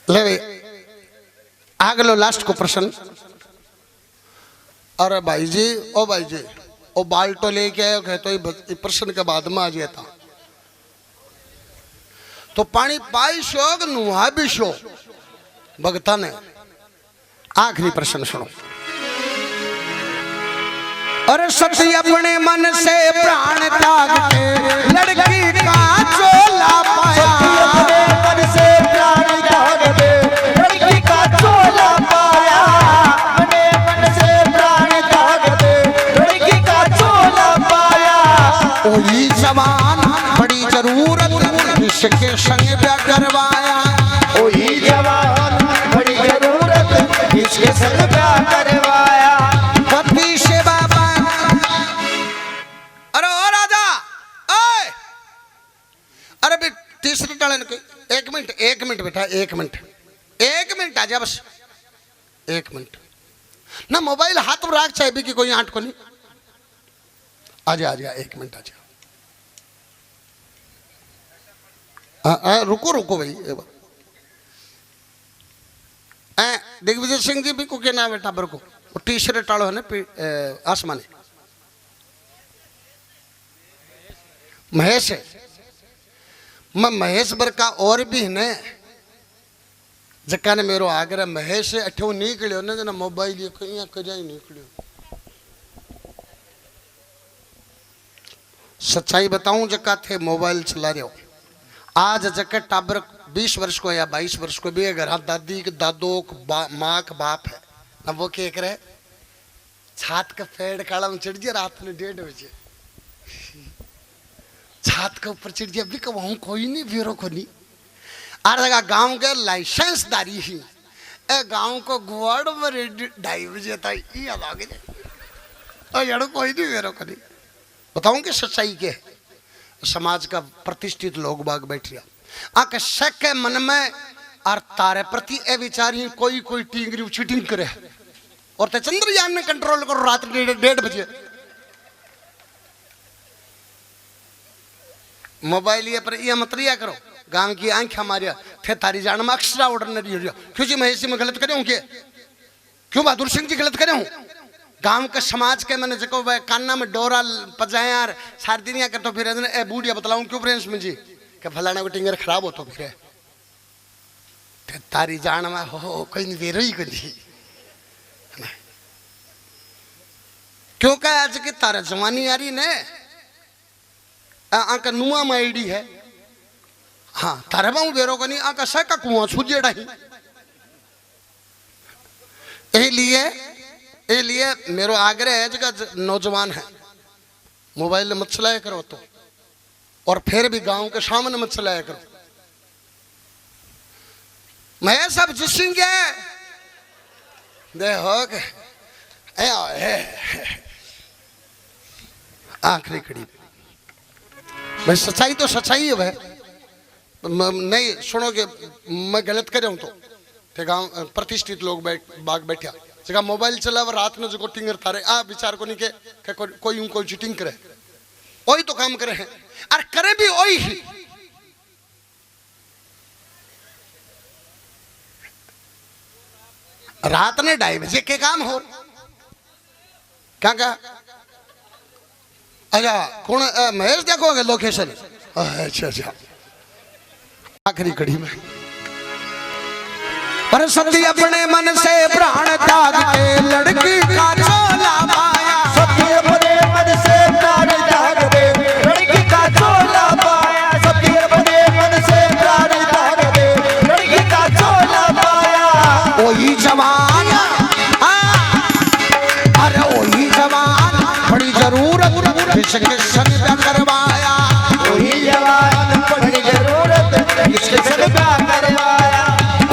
Speaker 1: ले आगलो लास्ट को प्रश्न अरे भाई जी, ओ भाई जी, ओ बाल्टो लेके आयो कहे तो ये प्रश्न के बाद में आ गया था। तो पानी पाई शोक नुहा भी शो भगता ने। आखिरी प्रश्न सुनो। अरे सती अपने मन से प्राण त्याग के लड़की का चोला पाया।
Speaker 2: अपने मन से प्राण त्याग के लड़की का चोला पाया। अपने मन से प्राण त्याग के लड़की का चोला पाया।
Speaker 1: कोई जवान बड़ी जरूरत इसके संग ब्याह करवाया।
Speaker 2: कोई जवान बड़ी जरूरत इसके संग ब्याह करवाया।
Speaker 1: पति से बाबा। अरे ओ राजा, ओए, अरे बे तीसरे टालन के 1 मिनट बेटा, 1 मिनट आ जा बस, 1 मिनट ना। मोबाइल हाथ में राख चाहे भी कि कोई आंट को नहीं। आजा 1 मिनट आजा। रुको भाई। दिग्विजय सिंह जी भी को क्या नाम है टाबर को? वो तीसरे टाड़ो है ना आसमानी महेश है। मैं महेश बर का और भी है ने जक्का ने मेरो आगरा महेश अठो निकलियो ना जना मोबाइल ये कहीं कजा ही निकलियो। सच्चाई बताऊं जक्का थे मोबाइल चला रहे हो आज जक्का टाबर 20 वर्ष को या 22 वर्ष को भी अगर दादी के दादो माँ का बाप है ना वो क्या करे छात का पेड़ काला में चढ़ गया रात में 1:30 बजे छात के ऊपर चढ़ गया भी कहूँ कोई नहीं फेरो को नहीं आ रहा गाँव के लाइसेंस दारी ही ए गाँव को गुआड़ में 2:30 बजे था ये आ गए और यार कोई नहीं फेरो को नहीं। बताऊं कि सच्चाई के समाज का प्रतिष्ठित लोग बाग बैठ रहा आके शक के मन में और तारे प्रति ए विचारी कोई टींगरी चीटिंग करे और ते चंद्रयान ने कंट्रोल करो रात 1:30 बजे मोबाइल ये पर ये मत रिया करो गांव की आंख हमारे थे तारी जान में अक्सरा ऑर्डनरी हो रहा क्यों जी महेश में गलत करे हूं के क्यों बहादुर सिंह जी गलत करे हूं गांव के समाज के मैंने जको कान्ना में डोरा पजाए यार सारी दिन कर तो फिर ए बूढ़िया बतलाऊं क्यों प्रेंस में जी के फलाना को टिंगर खराब हो तो फिर तारी जान में हो कोई नहीं वेरो ही कोई क्यों का आज की तारा जवानी यारी ने आका नुआ में आईडी है हाँ तारा बाऊ वेरो को नहीं आका सका कुआं छुजेड़ा ही ए लिए मेरो आग्रह है जगह नौजवान है मोबाइल मत चलाया करो तो और फिर भी गांव के सामने मत चलाया करो। मैं सब जिसिंग दे हो आखिरी कड़ी भाई सच्चाई तो सच्चाई है भाई नहीं सुनोगे मैं गलत कर रहा हूं तो गांव प्रतिष्ठित लोग बाग बैठा जगह मोबाइल चला रात में जो टिंगर थारे आ विचार को नहीं के कोई चीटिंग करे वही तो काम करे हैं और करे भी वही ही रात ने 2:30 बजे के काम हो क्या अच्छा कौन महेश देखोगे लोकेशन अच्छा आखिरी कड़ी में पर सती अपने मन से प्राण त्याग के लड़की का चोला पाया।
Speaker 2: सती अपने मन से प्राण त्याग के लड़की का चोला पाया। सती अपने मन से प्राण त्याग के लड़की का चोला पाया।
Speaker 1: वही जवान अरे वही जवान बड़ी जरूरत इसके संग ब्याह करवाया।
Speaker 2: वही जवान बड़ी जरूरत इसके संग ब्याह करवाया।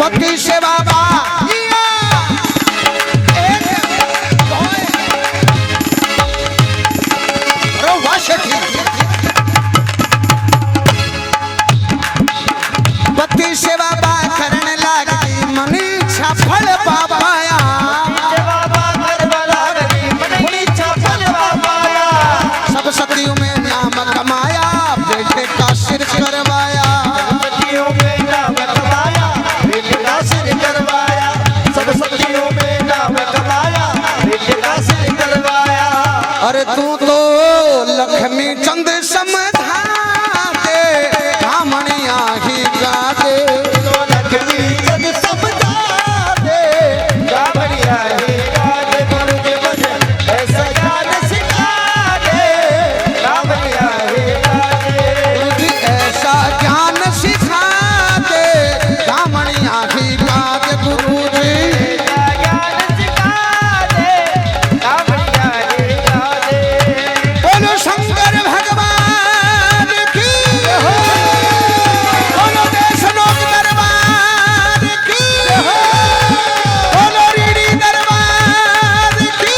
Speaker 1: पति से बाबा पति से बाबा करने लगी मन इच्छा फल पाया। सब सतियों में नाम कमाया अरे तू तो लक्ष्मी चंद समझा दे धामणिया ही गा दे
Speaker 2: तो लक्ष्मी चंद समझा दे धामणिया ही गा दे गुरु जी मुझे ऐसा ज्ञान सिखा दे धामणिया ही गा दे
Speaker 1: तुझे ऐसा ज्ञान सिखा दे धामणिया ही गा दे गुरु जी
Speaker 2: ज्ञान सिखा दे धामणिया ही गा दे
Speaker 1: बोलो शंकर भगवान की बोलो देश लोक दरबार की बोलो रीडी दरबार की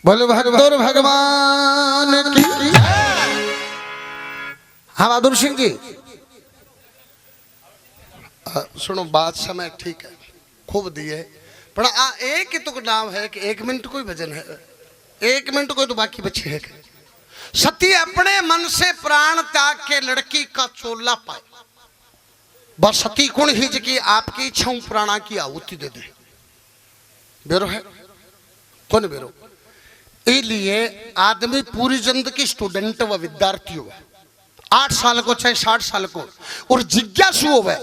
Speaker 1: बोलो बहादुर भगवान की हाँ बहादुर सिंह जी सुनो बात समय ठीक है खूब दिए पर आ एक ही तो नाम है कि 1 मिनट कोई भजन है 1 मिनट कोई तो बाकी बचे है सती अपने मन से प्राण त्याग के लड़की का चोला पाए बस सती कुण हिज की आपकी इच्छाओं प्राणा की आहुति दे दे बेरो है कौन बेरो इसलिए आदमी पूरी जिंदगी स्टूडेंट व विद्यार्थी हो 8 साल को चाहे 60 साल को और जिज्ञासु हो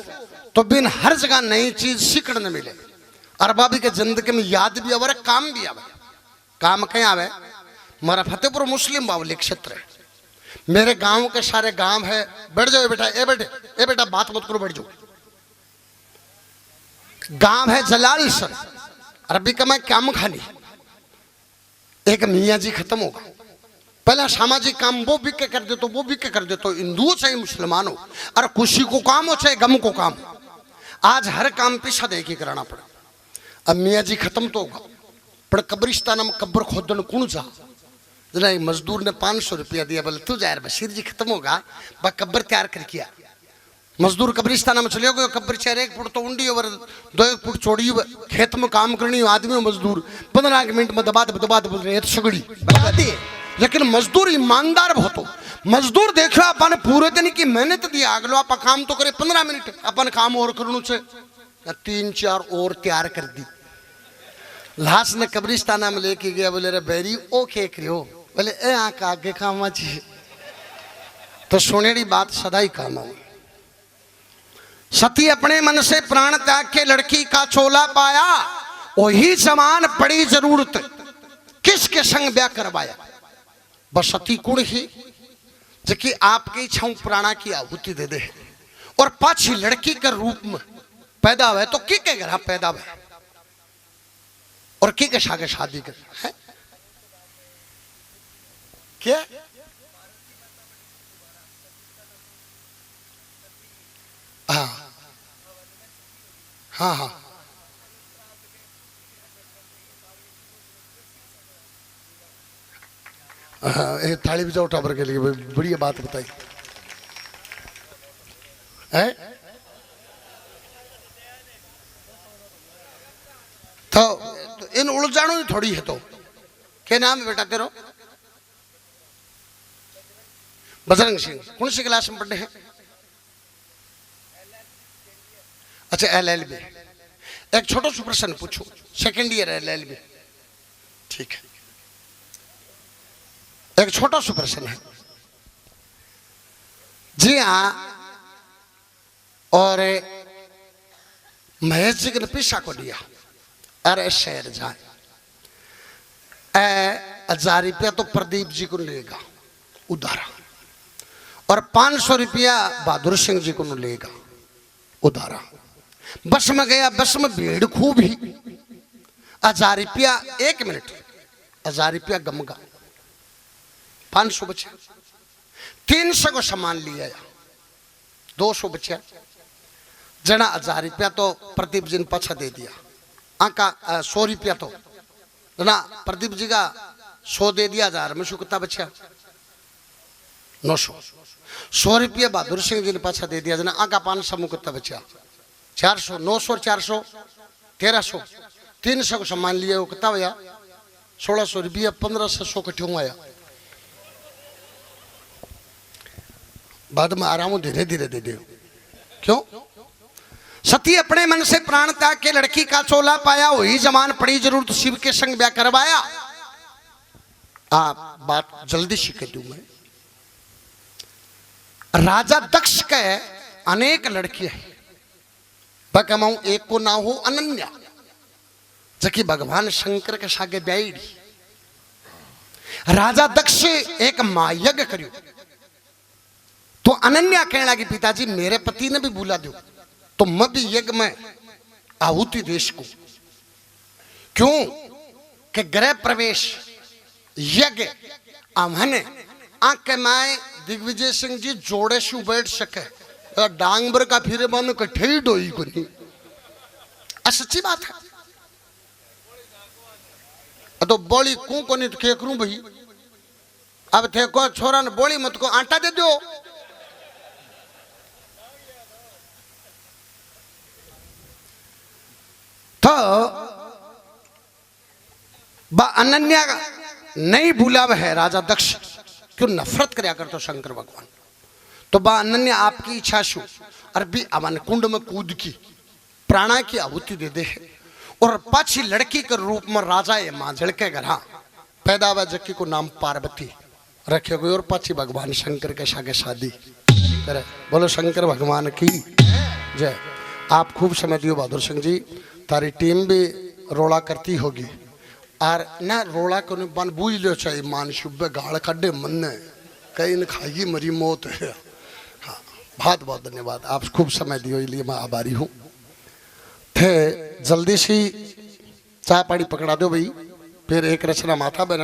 Speaker 1: तो बिन हर जगह नई चीज सीखने मिले और बाबी के जिंदगी में याद भी आवे काम भी आवे काम कहीं आवे हमारा फतेहपुर मुस्लिम बावली क्षेत्र है मेरे गांव के सारे गांव है बैठ जाओ बेटा ए बेटा बात मत करो बैठ जाओ गांव है जलाल सर अरबी का मैं क्या खानी एक मियाँ जी खत्म होगा पहला सामाजिक काम वो भी के कर दे तो वो भी के कर दे तो हिंदुओं चाहे मुसलमान हो और खुशी को काम हो चाहे गम को काम आज हर काम पेशा दे के कराना पड़ा अब मियाँ जी खत्म तो होगा पर कब्रिस्तान में कब्र खोदन कौन जा जना मजदूर ने 500 रुपया दिया बोले तू जा बशीर जी खत्म होगा वह कब्र तैयार कर किया मजदूर कब्रिस्तान में चले गए कब्र चाहे 1 फुट तो ऊंडी और 2 फुट चौड़ी खेत में काम करनी आदमी मजदूर 15 मिनट में दबा बोल रहे सगड़ी बता दिए लेकिन मजदूर ईमानदार बहुत हो मजदूर देख लो अपन पूरे दिन की मेहनत दिया अगलो आप काम तो करे 15 मिनट अपन काम और करनु से 3-4 और तैयार कर दी लाश ने कब्रिस्तान में लेके गया बोले रे बैरी ओ के करियो बोले ए आका आगे काम अच्छी तो सुनेड़ी बात सदा ही काम आओ सती अपने मन से प्राण त्याग के लड़की का चोला पाया वही जमान पड़ी जरूरत किसके संग ब्याह करवाया बस सती कुण ही जबकि आपकी इच्छाओं प्राणा की आहुति दे दे और पाछी लड़की के रूप में पैदा हुआ तो के घर पैदा हुआ और के सागे शादी कर है? क्या हाँ हाँ हाँ हाँ थाली बजाओ टाबर के लिए बढ़िया बात बताई है तो इन उलझाणु ही थोड़ी है तो क्या नाम है बेटा तेरो बजरंग सिंह कौन सी क्लास में पढ़े हैं अच्छा LLB एक छोटा सा प्रश्न पूछो 2nd ईयर LLB ठीक है एक छोटा सा प्रश्न है जी हाँ और महेश जी ने पेशा को दिया अरे शहर जाए 1000 रुपया तो प्रदीप जी को लेगा उधारा और 500 रुपया बहादुर सिंह जी को लेगा उधारा बस में गया बस में भीड़ खूब ही ₹1000 1 मिनट, ₹1000 गमगा, 500 बचा, 300 को सामान लिया, 200 बचा, जना ₹1000 तो प्रदीप जी ने पाछा दे दिया, आका ₹100 तो जना प्रदीप जी का 100 दे दिया, 1000 में शु कितना बचा, 900, ₹100 बहादुर सिंह जी ने पाछा दे दिया, जना आका 500 में कितना बचा, 400, 900, 400, 1300, 300 को सामान लिया, वो कितना हुआ, ₹1600, 1500 कट्ठे आया। बाद में आराम धीरे धीरे दे दे, क्यों? सती अपने मन से प्राण त्याग के लड़की का चोला पाया, वही जमान पड़ी जरूरत शिव के संग ब्याह करवाया। आप बात जल्दी से कह दूं मैं, राजा दक्ष के अनेक लड़कियां हैं, बकमाऊ एक को ना हो अनन्या, जबकि भगवान शंकर के सागे ब्याईडी। राजा दक्ष एक महायज्ञ करियो, तो अनन्या कहने लगी पिताजी मेरे पति ने भी बुला दो, तो मैं भी यज्ञ में आहुति देश को, क्यों कि गृह प्रवेश यज्ञ हमने आंख के माए दिग्विजय सिंह जी जोड़े शू बैठ सके, डांगबर का फिरे मानो कट्ठे ही डोई को नहीं, सच्ची बात है। तो बोली को नहीं तो क्या करूं भाई, अब थे को छोरा ने बोली मत को आटा दे दो, तो बा अनन्या नहीं भूला वह है राजा दक्ष, क्यों नफरत करया कर तो शंकर भगवान, तो बा अनन्या आपकी इच्छा शु अरबी अवन कुंड में कूद की प्राणा की आहुति दे दे, और पाछी लड़की के रूप में राजा ये मां झड़के घरा पैदा हुआ, जक्की को नाम पार्वती रखे गई, और पाछी भगवान शंकर के सागे शादी करे। बोलो शंकर भगवान की जय। आप खूब समय दियो बहादुर सिंह जी, तारी टीम भी रोड़ा करती होगी, और ना रोड़ा को बन बूझ लो चाहिए, मान शुभ गाड़ खड्डे मन ने कहीं न खाएगी मरी मौत है। हाँ बहुत बहुत धन्यवाद, आप खूब समय दियो, इसलिए मैं आभारी हूँ। थे जल्दी सी चाय पानी पकड़ा दो भाई, फिर एक रचना माथा बना।